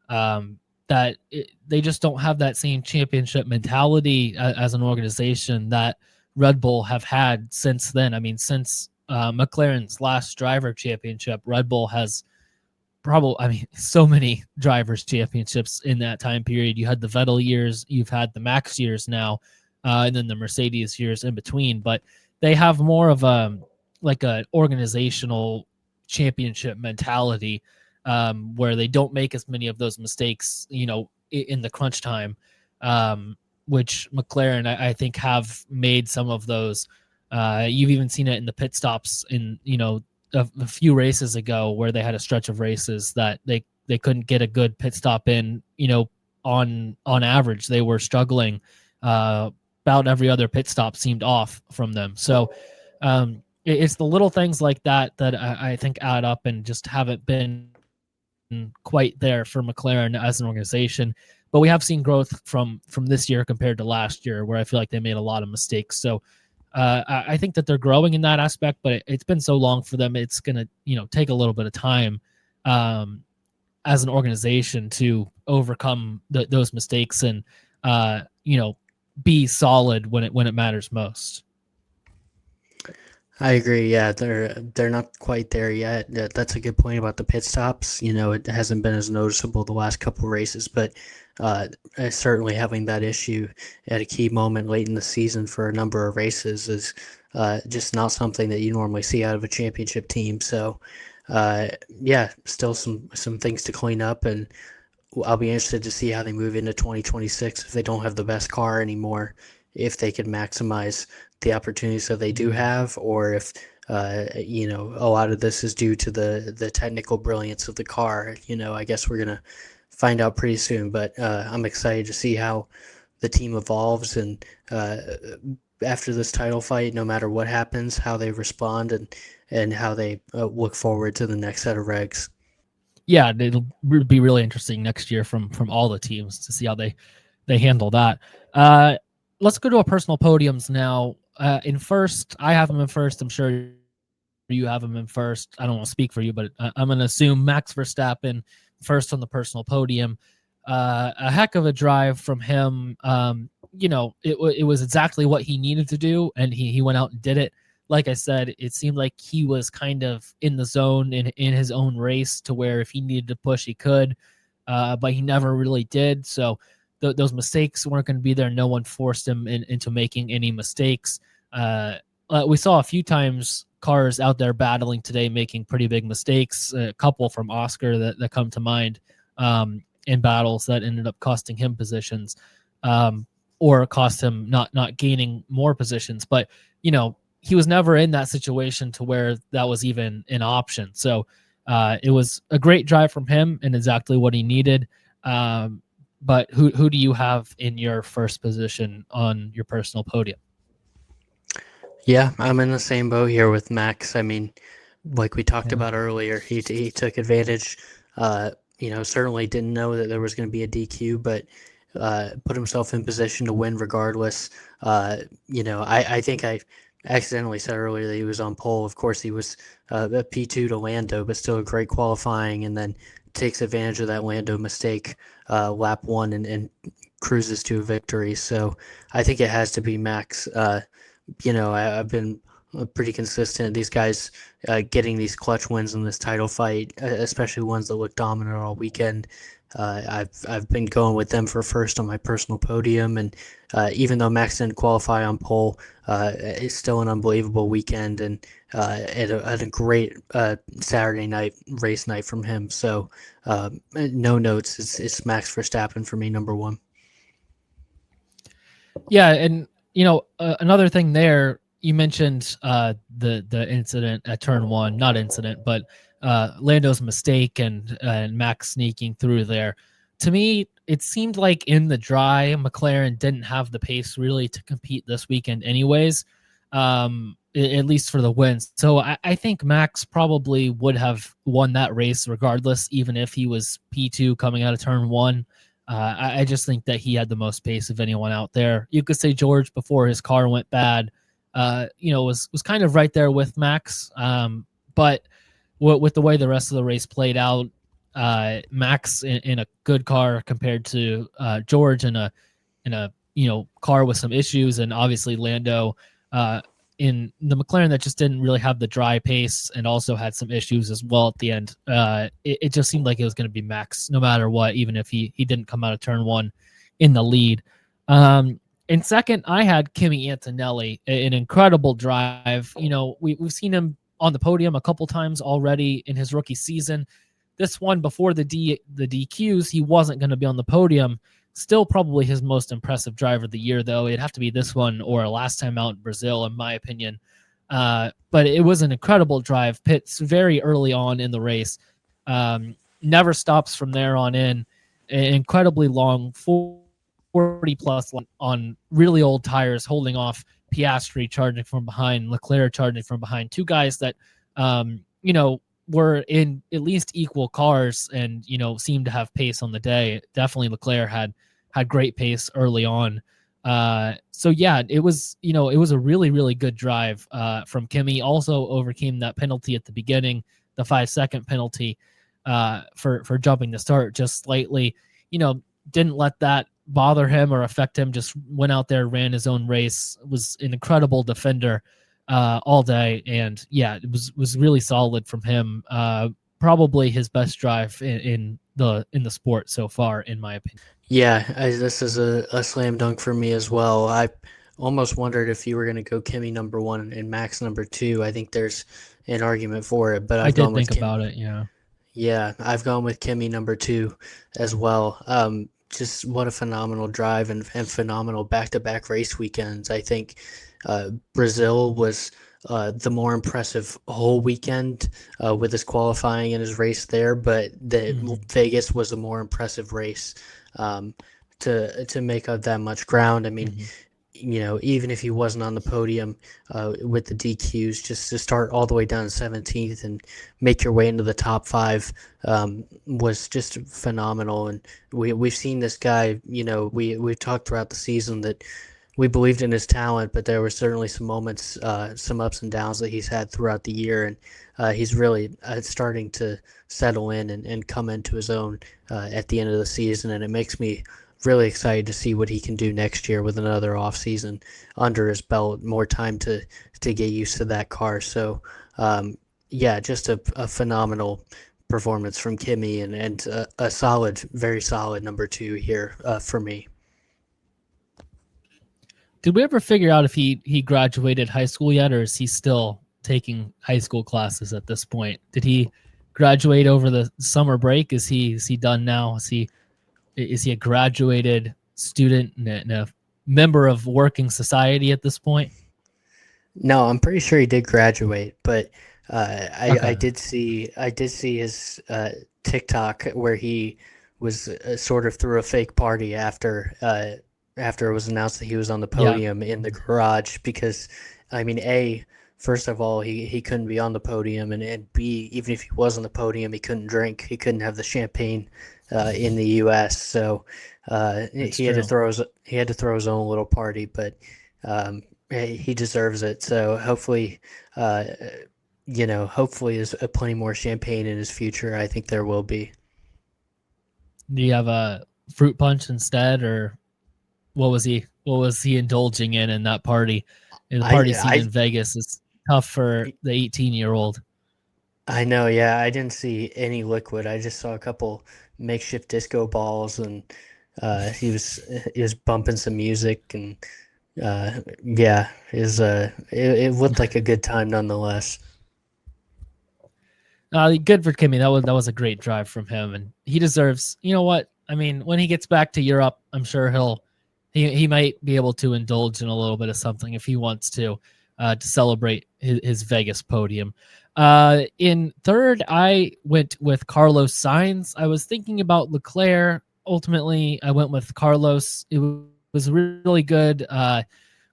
They just don't have that same championship mentality as an organization that Red Bull have had since then. I mean, since McLaren's last driver championship, Red Bull has so many drivers championships in that time period. You had the Vettel years, you've had the Max years now, and then the Mercedes years in between. But they have more of an organizational championship mentality, where they don't make as many of those mistakes, in the crunch time, which McLaren, I think, have made some of those. You've even seen it in the pit stops in, a few races ago, where they had a stretch of races that they couldn't get a good pit stop in. On average, they were struggling. About every other pit stop seemed off from them. So it's the little things like that I think add up and just haven't been quite there for McLaren as an organization. But we have seen growth from this year compared to last year, where I feel like they made a lot of mistakes. So I think that they're growing in that aspect, but it's been so long for them. It's going to, take a little bit of time as an organization to overcome those mistakes and, be solid when it matters most. I agree. Yeah, they're not quite there yet. That's a good point about the pit stops. You know, it hasn't been as noticeable the last couple races, but uh, certainly having that issue at a key moment late in the season for a number of races is just not something that you normally see out of a championship team. So, yeah, still some things to clean up, and I'll be interested to see how they move into 2026 if they don't have the best car anymore, if they can maximize the opportunities that they do have, or if a lot of this is due to the technical brilliance of the car. I guess we're gonna find out pretty soon, but I'm excited to see how the team evolves and after this title fight, no matter what happens, how they respond and how they look forward to the next set of regs. Yeah, it'll be really interesting next year from all the teams to see how they handle that. Let's go to our personal podiums now. In first, I have him in first. I'm sure you have him in first. I don't want to speak for you, but I'm going to assume Max Verstappen first on the personal podium. A heck of a drive from him. It was exactly what he needed to do, and he went out and did it. Like I said, it seemed like he was kind of in the zone in his own race to where if he needed to push, he could, but he never really did. So those mistakes weren't going to be there. No one forced him into making any mistakes. We saw a few times cars out there battling today, making pretty big mistakes. A couple from Oscar that come to mind in battles that ended up costing him positions, or cost him not gaining more positions. But he was never in that situation to where that was even an option. So it was a great drive from him and exactly what he needed. But who do you have in your first position on your personal podium? Yeah, I'm in the same boat here with Max. I mean, like we talked Yeah. about earlier, he took advantage. Certainly didn't know that there was going to be a DQ, but put himself in position to win regardless. I think I accidentally said earlier that he was on pole. Of course, he was a P2 to Lando, but still a great qualifying, and then takes advantage of that Lando mistake lap one and cruises to a victory. So I think it has to be Max. I've been pretty consistent. These guys getting these clutch wins in this title fight, especially ones that look dominant all weekend. I've been going with them for first on my personal podium, and even though Max didn't qualify on pole, it's still an unbelievable weekend and at a great Saturday night race night from him. So no notes. It's Max Verstappen for me, number one. Yeah, and another thing there, you mentioned the incident at turn one, not incident, but Lando's mistake and Max sneaking through there. To me, it seemed like in the dry, McLaren didn't have the pace really to compete this weekend, anyways. At least for the wins. So I think Max probably would have won that race regardless, even if he was P2 coming out of turn one. I just think that he had the most pace of anyone out there. You could say George before his car went bad, was kind of right there with Max. But with the way the rest of the race played out, Max in a good car compared to George in a car with some issues, and obviously Lando in the McLaren that just didn't really have the dry pace and also had some issues as well at the end. It just seemed like it was going to be Max no matter what, even if he didn't come out of turn one in the lead. In second, I had Kimi Antonelli, an incredible drive. We've seen him on the podium a couple times already in his rookie season. This one before the DQs, he wasn't going to be on the podium. Still probably his most impressive driver of the year, though. It'd have to be this one or last time out in Brazil, in my opinion. But it was an incredible drive. Pits very early on in the race. Never stops from there on in. Incredibly long, 40 plus on really old tires, holding off Piastri charging from behind, Leclerc charging from behind. Two guys that, were in at least equal cars and, seemed to have pace on the day. Definitely Leclerc had great pace early on. So yeah, it was a really, really good drive from Kimi. Also overcame that penalty at the beginning, the 5-second penalty for jumping the start just slightly. Didn't let that bother him or affect him. Just went out there, ran his own race. Was an incredible defender. all day, and yeah, it was really solid from him. Probably his best drive in the sport so far, in my opinion. Yeah, this is a slam dunk for me as well. I almost wondered if you were going to go Kimmy number one and Max number two. I think there's an argument for it, but I I've did gone with think Kimmy. about it. Yeah. Yeah, I've gone with Kimmy number two as well. Just what a phenomenal drive and phenomenal back-to-back race weekends. I think Brazil was the more impressive whole weekend with his qualifying and his race there, but Vegas was the more impressive race um, to make up that much ground. I mean, even if he wasn't on the podium with the DQs, just to start all the way down 17th and make your way into the top five was just phenomenal. And we've seen this guy. We've talked throughout the season that we believed in his talent, but there were certainly some moments, some ups and downs that he's had throughout the year, and he's really starting to settle in and come into his own at the end of the season. And it makes me really excited to see what he can do next year with another off season under his belt, more time to get used to that car. So, yeah, just a phenomenal performance from Kimmy and a solid, very solid number two here for me. Did we ever figure out if he graduated high school yet, or is he still taking high school classes at this point? Did he graduate over the summer break? Is he done now? Is he a graduated student and a member of working society at this point? No, I'm pretty sure he did graduate, but I Okay. did see his TikTok where he was sort of threw a fake party after it was announced that he was on the Yeah. podium in the garage because, I mean, first of all, he couldn't be on the podium, and B, even if he was on the podium, he couldn't drink, he couldn't have the champagne in the U.S. So That's he had to true. throw his own little party, but he deserves it. So hopefully, hopefully there's plenty more champagne in his future. I think there will be. Do you have a fruit punch instead, or what was he indulging in that party? And the party scene I in Vegas is tough for the 18-year-old. I know, yeah. I didn't see any liquid. I just saw a couple makeshift disco balls, and he was bumping some music, and yeah, it looked like a good time nonetheless. Good for Kimmy. That was a great drive from him, and he deserves. You know what? I mean, when he gets back to Europe, I'm sure he might be able to indulge in a little bit of something if he wants to celebrate his Vegas podium. In third, I went with Carlos Sainz. I was thinking about Leclerc. Ultimately, I went with Carlos. It was really good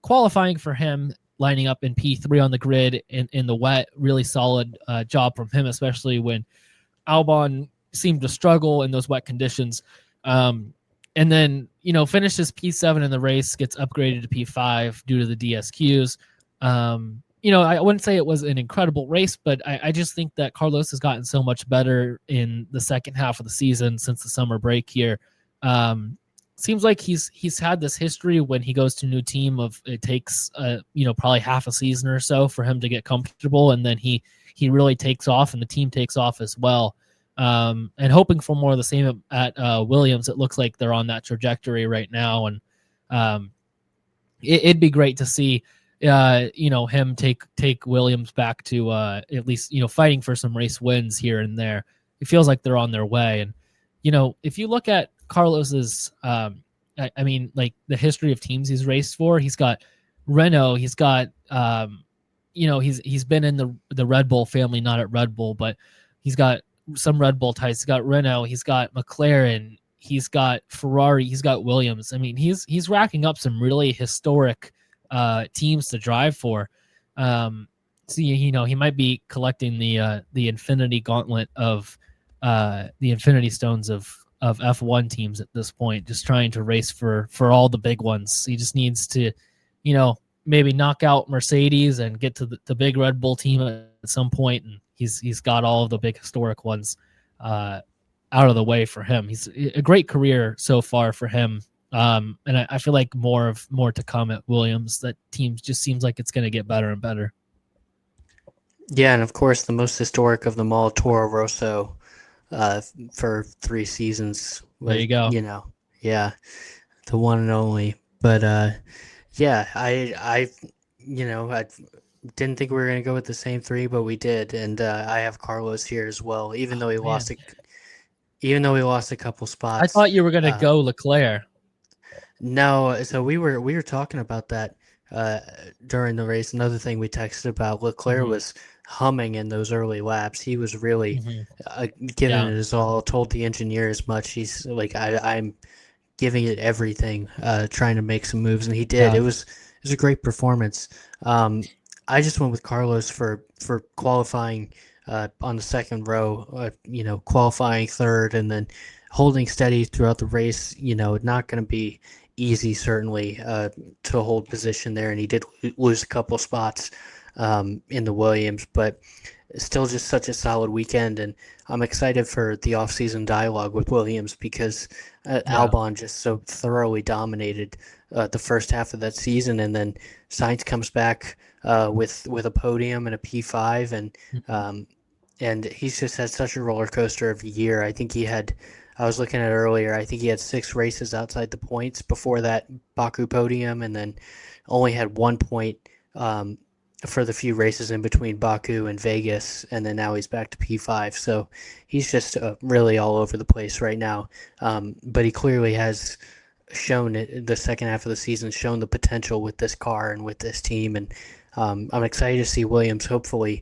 qualifying for him, lining up in P3 on the grid in the wet. Really solid job from him, especially when Albon seemed to struggle in those wet conditions. And then, finishes P7 in the race, gets upgraded to P5 due to the DSQs. I wouldn't say it was an incredible race, but I just think that Carlos has gotten so much better in the second half of the season since the summer break here. Seems like he's had this history when he goes to a new team of it takes probably half a season or so for him to get comfortable, and then he really takes off and the team takes off as well. And hoping for more of the same at Williams. It looks like they're on that trajectory right now, and it'd be great to see him take Williams back to at least fighting for some race wins here and there. It feels like they're on their way, and if you look at Carlos's I mean, like the history of teams he's raced for, he's got Renault, he's got he's been in the Red Bull family, not at Red Bull, but he's got some Red Bull ties. He's got Renault, he's got McLaren, he's got Ferrari, he's got Williams. I mean, he's racking up some really historic teams to drive for. So he might be collecting the Infinity Gauntlet of the Infinity Stones of F1 teams at this point, just trying to race for all the big ones. He just needs to, maybe knock out Mercedes and get to the big Red Bull team at some point, and he's got all of the big historic ones out of the way for him. He's a great career so far for him. And I feel like more to come at Williams. That team just seems like it's going to get better and better. Yeah, and of course the most historic of them all, Toro Rosso, uh, for 3 seasons There was, you go. yeah, the one and only. But yeah, I didn't think we were gonna go with the same three, but we did, and I have Carlos here as well. Man, Even though he lost a couple I spots. thought you were gonna Uh, go Leclerc. no, so we were talking about that uh, during the race. Another thing we texted about, Leclerc Hmm. was humming in those early laps. He was really Hmm. giving it Yeah, his all. Told the engineer as much. He's like, I'm giving it everything, trying to make some moves, and he did. yeah, It was a great performance. Um, I just went with Carlos for qualifying on the second row. Qualifying third, and then holding steady throughout the race. Not going to be easy, certainly, to hold position there, and he did lose a couple spots in the Williams, but still just such a solid weekend. And I'm excited for the offseason dialogue with Williams because yeah. Albon just so thoroughly dominated the first half of that season, and then Sainz comes back with a podium and a P5, Mhm. um, and he's just had such a roller coaster of a year. I was looking at it earlier. I think he had 6 races outside the points before that Baku podium, and then only had 1 point um, for the few races in between Baku and Vegas, and then now he's back to P5. So he's just really all over the place right now. But he clearly has shown it, the second half of the season, shown the potential with this car and with this team. And I'm excited to see Williams hopefully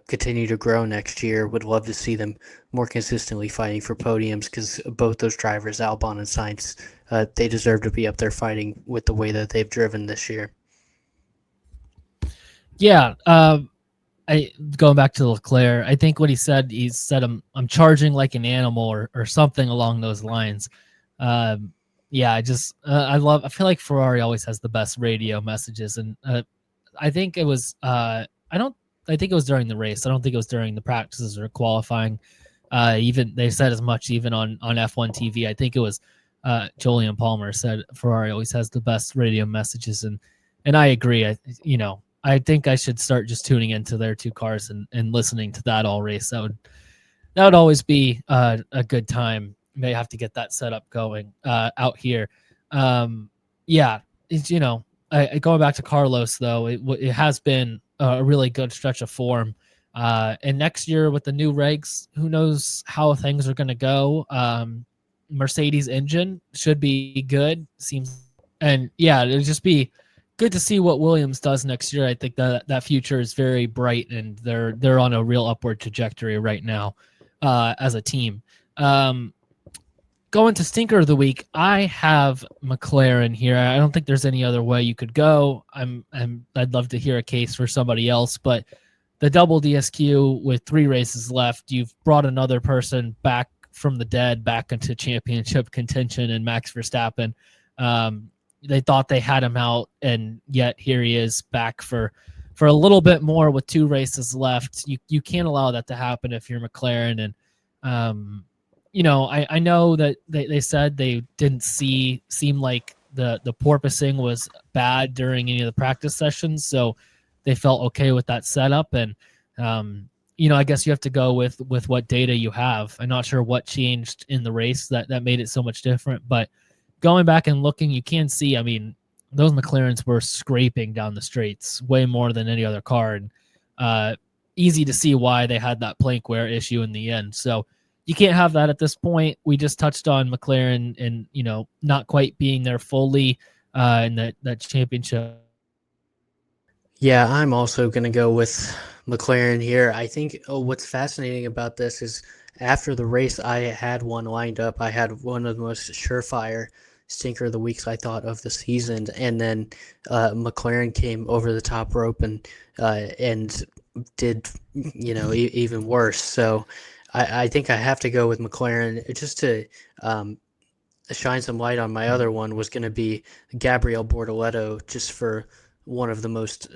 continue to grow next year. Would love to see them more consistently fighting for podiums because both those drivers, Albon and Sainz, they deserve to be up there fighting with the way that they've driven this year. Yeah. I going back to Leclerc, I think what he said I'm charging like an animal or something along those lines. Yeah, I feel like Ferrari always has the best radio messages, and I think it was I don't I think it was during the race. I don't think it was during the practices or qualifying. Even they said as much even on F1 TV. I think it was Julian Palmer said Ferrari always has the best radio messages, and I agree. I think I should start just tuning into their two cars and listening to that all race. That would always be a good time. May have to get that setup going out here. Yeah, it's going back to Carlos though. It has been a really good stretch of form. And next year with the new regs, who knows how things are going to go? Mercedes engine should be good. Seems and yeah, it'll just be good to see what Williams does next year. I think that future is very bright, and they're on a real upward trajectory right now as a team. Um, Going to stinker of the week, I have McLaren here. I don't think there's any other way you could go. I'd love to hear a case for somebody else, but the double DSQ with 3 races left, you've brought another person back from the dead back into championship contention, and Max Verstappen. They thought they had him out, and yet here he is back for a little bit more with 2 races left. You can't allow that to happen if you're McLaren. And I know that they said they didn't seem like the porpoising was bad during any of the practice sessions, so they felt okay with that setup. And I guess you have to go with what data you have. I'm not sure what changed in the race that made it so much different, but going back and looking, you can see, I mean, those McLarens were scraping down the straights way more than any other car, and easy to see why they had that plank wear issue in the end. So you can't have that at this point. We just touched on McLaren and not quite being there fully in that championship. Yeah, I'm also going to go with McLaren here. I think what's fascinating about this is after the race, I had one lined up. I had one of the most surefire stinker of the weeks I thought of the season, and then McLaren came over the top rope and did even worse. So I think I have to go with McLaren just to shine some light on my other one was going to be Gabriel Bortoleto, just for one of the most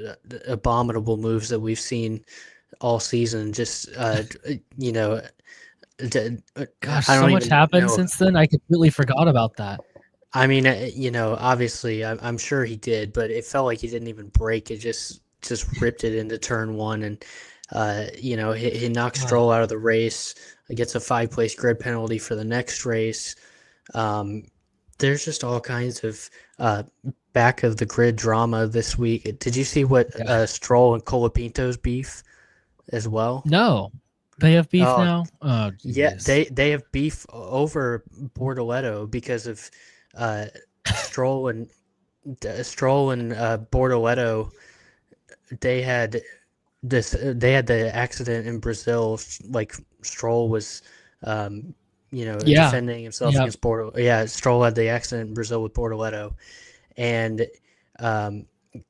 abominable moves that we've seen all season. Just you know, Gosh, I so don't much even happened know. since then. I completely forgot about that. I mean, obviously, I'm sure he did, but it felt like he didn't even break. It just ripped it into turn one, and He knocks Stroll out of the race, gets a 5-place grid penalty for the next race. There's just all kinds of back of the grid drama this week. Did you see what Stroll and Colapinto's beef as well? No, they have beef Oh, now. Oh, yeah, geez. they have beef over Bortoleto because of Stroll and Bortoleto. They had the accident in Brazil. Like Stroll was, Yeah. defending himself Yep. against Bortoleto. Yeah, Stroll had the accident in Brazil with Bortoleto, and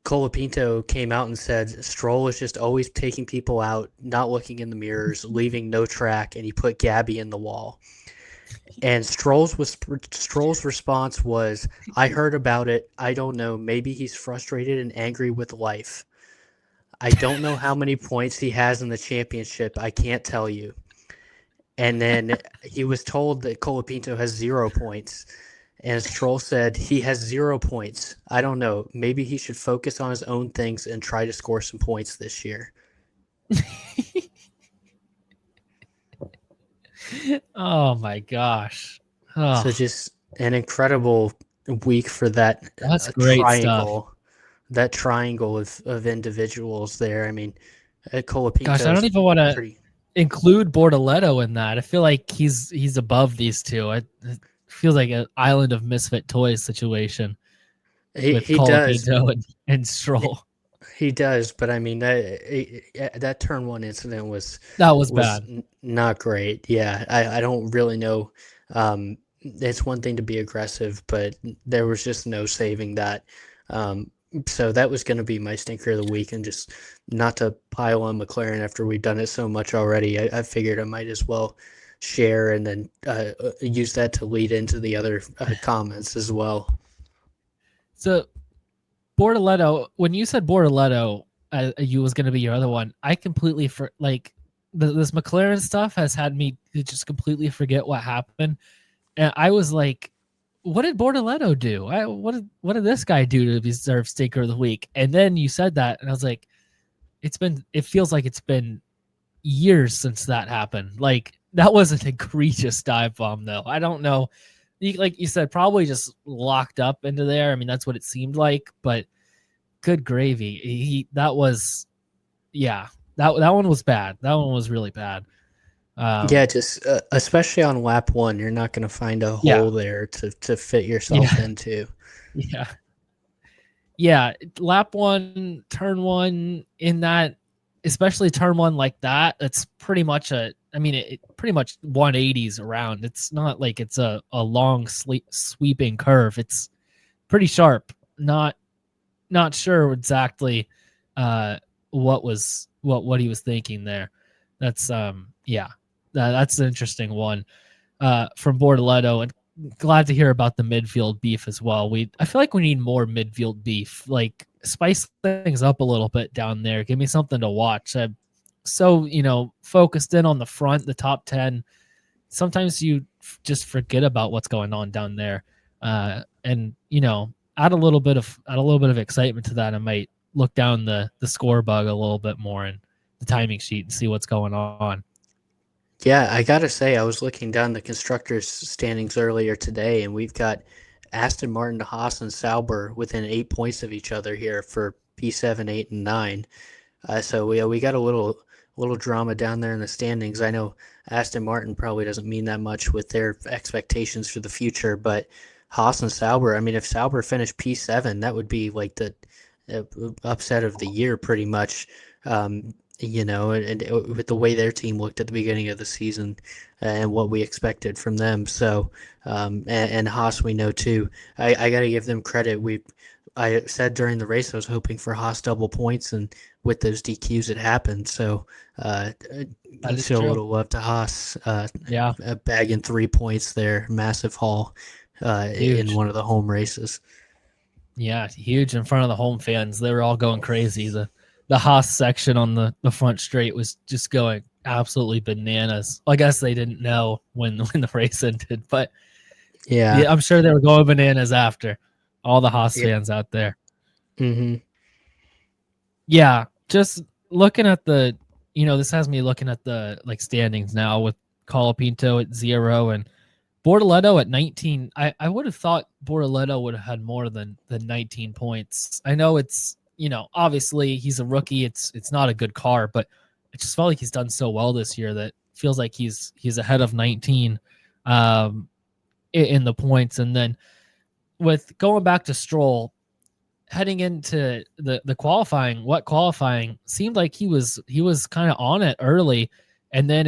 Colapinto came out and said Stroll is just always taking people out, not looking in the mirrors, leaving no track, and he put Gabby in the wall. And Stroll's response was, "I heard about it. I don't know. Maybe he's frustrated and angry with life. I don't know how many points he has in the championship. I can't tell you." And then he was told that Colapinto has 0 points. And Stroll said he has 0 points. I don't know. Maybe he should focus on his own things and try to score some points this year. Oh my gosh. So Oh, just an incredible week for that that's great stuff. triangle. That triangle of individuals there. I mean, Gosh, I don't Colapinto's even want to pretty. include Bortoleto in that. I feel like he's above these two. It feels like an island of misfit toys situation with He does. Colapinto and Stroll. He does, but I mean that turn one incident was That was bad. not great. Yeah, I don't really know. It's one thing to be aggressive, but there was just no saving that. So that was going to be my stinker of the week, and just not to pile on McLaren after we've done it so much already. I figured I might as well share and then use that to lead into the other comments as well. So Bortoleto, when you said Bortoleto, you was going to be your other one. I completely this McLaren stuff has had me just completely forget what happened, and I was like, "What did Bortoleto do? What did this guy do to deserve stinker of the week?" And then you said that, and I was like, It feels like it's been years since that happened. Like that was an egregious dive bomb, though. I don't know. Like you said, probably just locked up into there. I mean, that's what it seemed like, but good gravy. That was, yeah, that one was bad. That one was really bad. Yeah, just especially on lap one, you're not going to find a Yeah, hole there to fit yourself yeah, into. yeah, yeah. Lap one, turn one, in that, especially turn one like that. It's pretty much I mean, it pretty much 180s around. It's not like it's a long sweeping curve. It's pretty sharp. Not sure exactly what he was thinking there. That's yeah, that's an interesting one from Bortoleto, and glad to hear about the midfield beef as well. I feel like we need more midfield beef. Like spice things up a little bit down there. Give me something to watch. I'm so focused in on the front, the top 10. Sometimes you just forget about what's going on down there, and add a little bit of excitement to that. I might look down the score bug a little bit more and the timing sheet and see what's going on. Yeah, I gotta say, I was looking down the constructors' standings earlier today, and we've got Aston Martin, Haas, and Sauber within 8 points of each other here for P7, 8, and 9. So we got a little drama down there in the standings. I know Aston Martin probably doesn't mean that much with their expectations for the future, but Haas and Sauber. I mean, if Sauber finished P7, that would be like the upset of the year, pretty much. And with the way their team looked at the beginning of the season and what we expected from them. So, and Haas, we know too. I got to give them credit. I said during the race I was hoping for Haas double points, and with those DQs it happened. So, let's show a little love to Haas. Yeah, Bagging 3 points there, massive haul in one of the home races. Yeah, huge in front of the home fans. They were all going crazy. The Haas section on the front straight was just going absolutely bananas. I guess they didn't know when the race ended, but yeah, I'm sure they were going bananas after. All the Haas fans out there. Mm-hmm. Yeah, just looking at the this has me looking at the standings now with Colapinto at 0 and Bortoleto at 19. I would have thought Bortoleto would have had more than 19 points. I know it's, obviously he's a rookie. It's not a good car, but it just felt like he's done so well this year that feels like he's ahead of 19 in the points. And then with going back to Stroll, heading into the qualifying seemed like he was kind of on it early, and then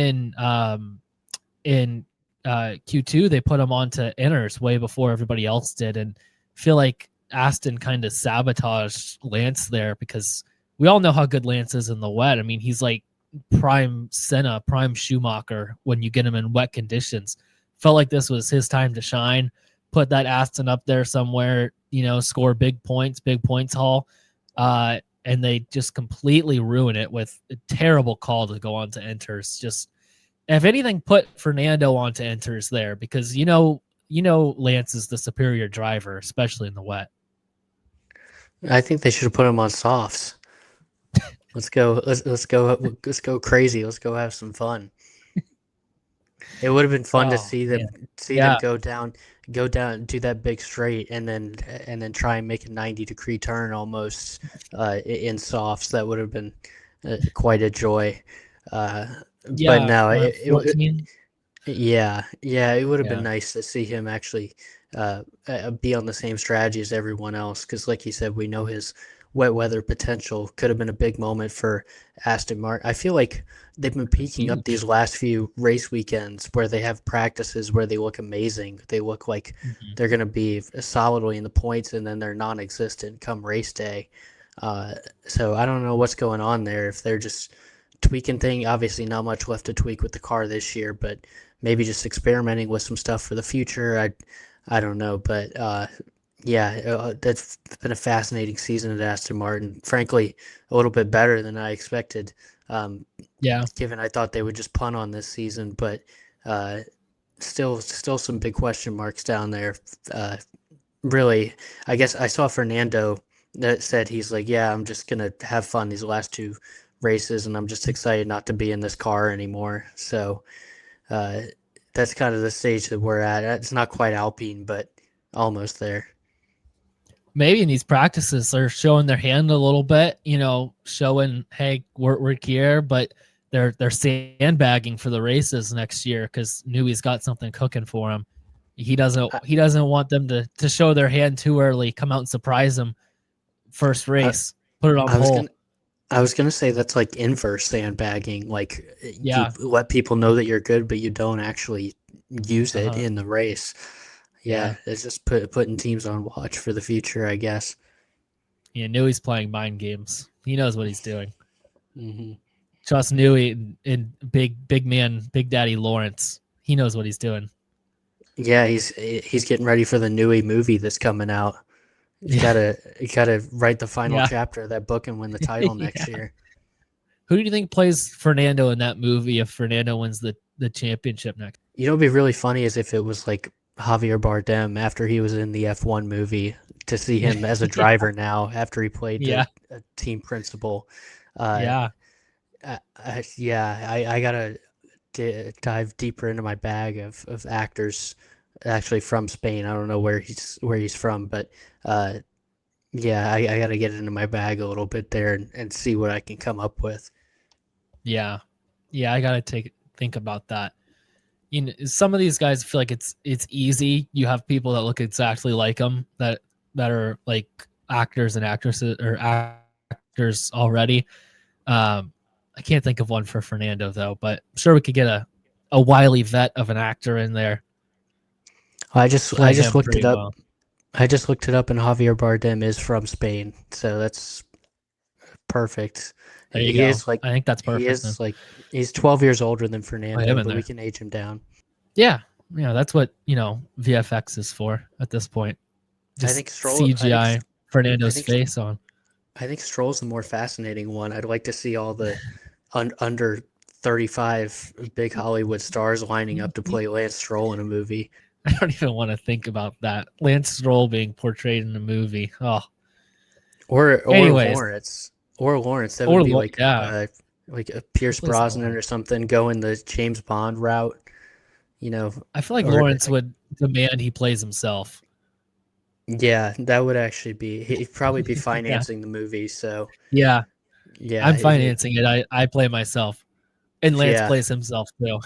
in Q2 they put him onto inners way before everybody else did, and feel like Aston kind of sabotaged Lance there, because we all know how good Lance is in the wet. I mean, he's like prime Senna, prime Schumacher when you get him in wet conditions. Felt like this was his time to shine, put that Aston up there somewhere, score big points haul. And they just completely ruin it with a terrible call to go on to enters. Just, if anything, put Fernando onto enters there, because Lance is the superior driver, especially in the wet. I think they should have put him on softs. Let's go crazy. Let's go have some fun. It would have been fun to see them them go down, do that big straight, and then try and make a 90-degree turn almost in softs. That would have been quite a joy. But no, it would have been nice to see him actually be on the same strategy as everyone else, because like you said, we know his wet weather potential. Could have been a big moment for Aston Martin. I feel like they've been peaking up these last few race weekends where they have practices where they look amazing. They look like they're going to be solidly in the points, and then they're non-existent come race day. So I don't know what's going on there. If they're just tweaking things, obviously not much left to tweak with the car this year, but maybe just experimenting with some stuff for the future. I don't know, but that's been a fascinating season at Aston Martin. Frankly, a little bit better than I expected. Given I thought they would just punt on this season, but still some big question marks down there. Really, I guess I saw Fernando that said he's like, I'm just gonna have fun these last two races, and I'm just excited not to be in this car anymore. So that's kind of the stage that we're at. It's not quite Alpine, but almost there. Maybe in these practices they're showing their hand a little bit, showing, hey, we're here, but they're sandbagging for the races next year because Newey's got something cooking for him. He doesn't want them to show their hand too early, come out and surprise them first race, put it on hold. I was gonna say that's like inverse sandbagging. Like you let people know that you're good, but you don't actually use it in the race. Yeah, it's just putting teams on watch for the future, I guess. Yeah, Newey's playing mind games. He knows what he's doing. Mm-hmm. Trust Newey and big man, Big Daddy Lawrence. He knows what he's doing. Yeah, he's getting ready for the Newey movie that's coming out. You gotta write the final chapter of that book and win the title next year. Who do you think plays Fernando in that movie if Fernando wins the championship next? It'd be really funny as if it was like Javier Bardem after he was in the F1 movie, to see him as a driver now after he played a team principal. I gotta dive deeper into my bag of actors actually from Spain. I don't know where he's from, but I gotta get into my bag a little bit there and see what I can come up with. I gotta think about that. Some of these guys feel like it's easy. You have people that look exactly like them that are like actors and actresses or actors already. I can't think of one for Fernando though, but I'm sure we could get a wily vet of an actor in there. I just looked it up. Well. I just looked it up, and Javier Bardem is from Spain, so that's perfect. There you go. I think that's perfect. He's 12 years older than Fernando, but we can age him down. Yeah, that's what VFX is for at this point. Just I think CGI Fernando's face on. I think Stroll's the more fascinating one. I'd like to see all the under 35 big Hollywood stars lining up to play Lance Stroll in a movie. I don't even want to think about that. Lance Stroll being portrayed in a movie. Oh, or Lawrence. Or Lawrence. That would be like a Who Pierce plays Brosnan or Lawrence? something, going the James Bond route, you know, I feel like or Lawrence would demand he plays himself. yeah, that would actually be he'd probably be Yeah. financing the movie. So Yeah. yeah, I'm financing it. I play myself. And Lance yeah, plays himself too.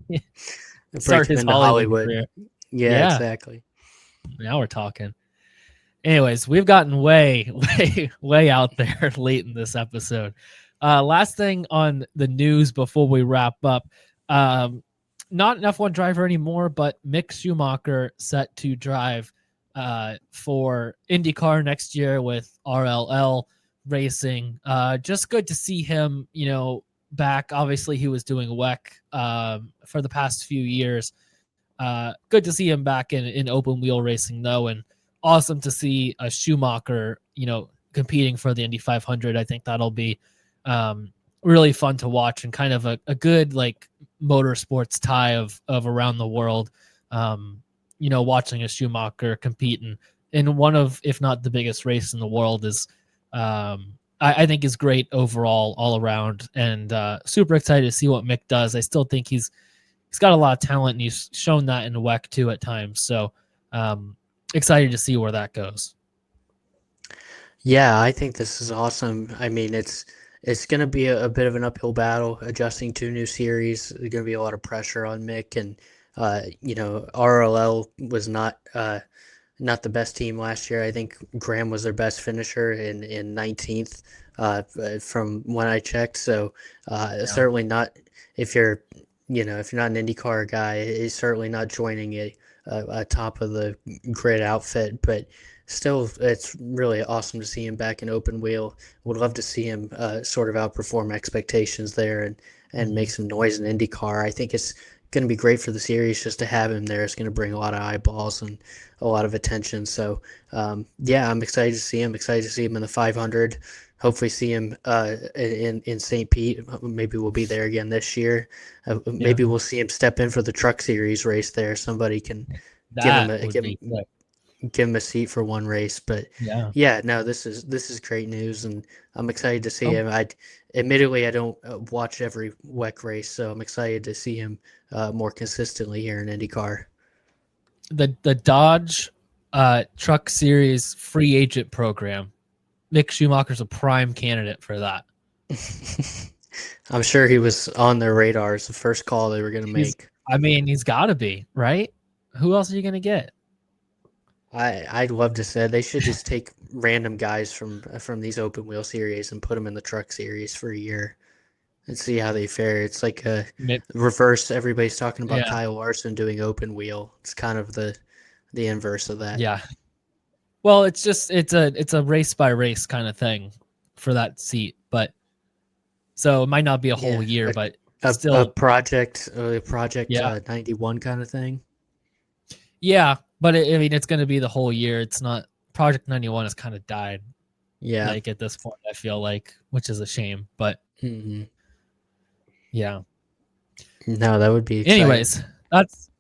break Start him his into Hollywood Hollywood. career. Yeah, Yeah. exactly. Now we're talking. Anyways, we've gotten way out there late in this episode. Last thing on the news before we wrap up. Um, Not an F1 driver anymore, but Mick Schumacher set to drive for IndyCar next year with RLL Racing. Just good to see him, back. Obviously, he was doing WEC for the past few years. Good to see him back in open wheel racing, though, and awesome to see a Schumacher, competing for the Indy 500. I think that'll be really fun to watch and kind of a good like motorsports tie of around the world. Watching a Schumacher compete in one of, if not the biggest race in the world is, I think is great overall, all around, and super excited to see what Mick does. I still think he's got a lot of talent, and he's shown that in WEC too at times. So excited to see where that goes. Yeah, I think this is awesome. I mean, it's going to be a bit of an uphill battle adjusting to new series. There's going to be a lot of pressure on Mick, and RLL was not the best team last year. I think Graham was their best finisher in 19th from when I checked. So Yeah. certainly not if you're if you're not an IndyCar guy, it's certainly not joining a top of the grid outfit, but. Still, it's really awesome to see him back in open wheel. Would love to see him sort of outperform expectations there and Mhm. make some noise in IndyCar. I think it's going to be great for the series just to have him there. It's going to bring a lot of eyeballs and a lot of attention. So, yeah, I'm excited to see him. Excited to see him in the 500. Hopefully, see him in St. Pete. Maybe we'll be there again this year. Yeah. Maybe we'll see him step in for the Truck Series race there. Somebody can give him That a would be sick. give him a seat for one race. But Yeah. yeah, no, this is great news, and I'm excited to see Oh, him. Admittedly I don't watch every WEC race, so I'm excited to see him more consistently here in IndyCar. the Dodge Truck Series free agent program. Mick Schumacher's a prime candidate for that. I'm sure he was on their radars, the first call they were going to make. He's got to be, right? Who else are you going to get? I'd love to say they should just take random guys from these open wheel series and put them in the truck series for a year and see how they fare. It's like a reverse. Everybody's talking about Yeah. Kyle Larson doing open wheel. It's kind of the inverse of that. Yeah. Well, it's a race by race kind of thing for that seat, but so it might not be a whole Yeah, year, a but a still, project yeah. 91 kind of thing. Yeah, but it's going to be the whole year. It's not Project 91 has kind of died Yeah. like at this point, I feel like, which is a shame, but Hmm. yeah. No, that would be exciting. Anyways, that's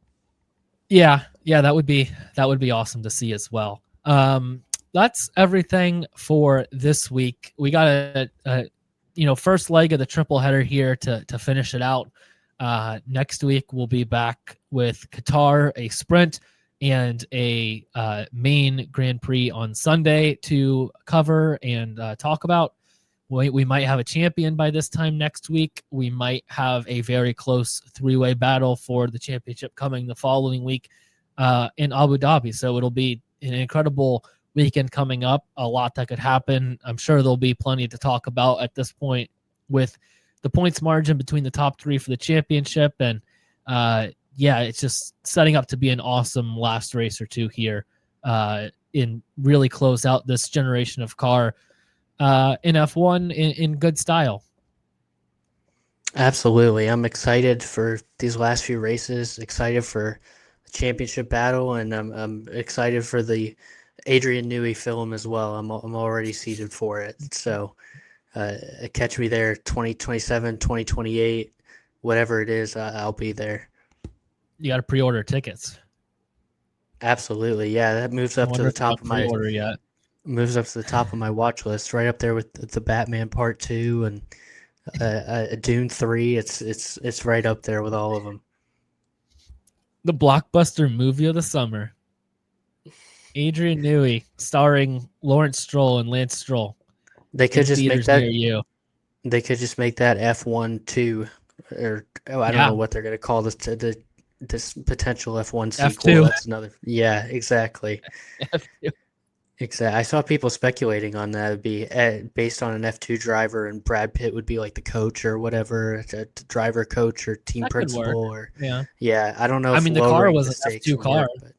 yeah, that would be awesome to see as well. That's everything for this week. We got a first leg of the triple header here to finish it out. Next week we'll be back with Qatar, a sprint, and a main Grand Prix on Sunday to cover and talk about. We might have a champion by this time next week. We might have a very close three-way battle for the championship coming the following week in Abu Dhabi. So it'll be an incredible weekend coming up. A lot that could happen. I'm sure there'll be plenty to talk about at this point with the points margin between the top three for the championship. And yeah, it's just setting up to be an awesome last race or two here in really close out this generation of car in F1 in good style. Absolutely. I'm excited for these last few races, excited for the championship battle, and I'm excited for the Adrian Newey film as well. I'm already seated for it. So catch me there 2027, 2028, whatever it is, I'll be there. You got to pre-order tickets. Absolutely. Yeah, that moves I up to wonder the if they're on top of my pre-order yet. Moves up to the top of my watch list, right up there with the Batman Part 2 and Dune 3. It's right up there with all of them. The blockbuster movie of the summer. Adrian Newey, starring Lawrence Stroll and Lance Stroll, They could in just make theaters that. near you. They could just make that F1 2, or I don't Yeah, know what they're gonna call this potential F1 sequel. F2. That's another. Yeah, exactly. F2. Exactly. I saw people speculating on that. It'd be based on an F2 driver, and Brad Pitt would be like the coach or whatever, driver coach or team That could work. principal, or Yeah. yeah. I don't know I if mean, the car lowering was the an stakes F2 would car. work, but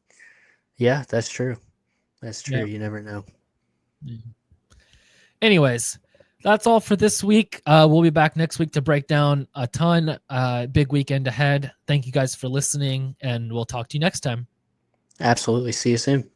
yeah, that's true. That's true. Yeah. You never know. Anyways, that's all for this week. We'll be back next week to break down a ton. Big weekend ahead. Thank you guys for listening, and we'll talk to you next time. Absolutely. See you soon.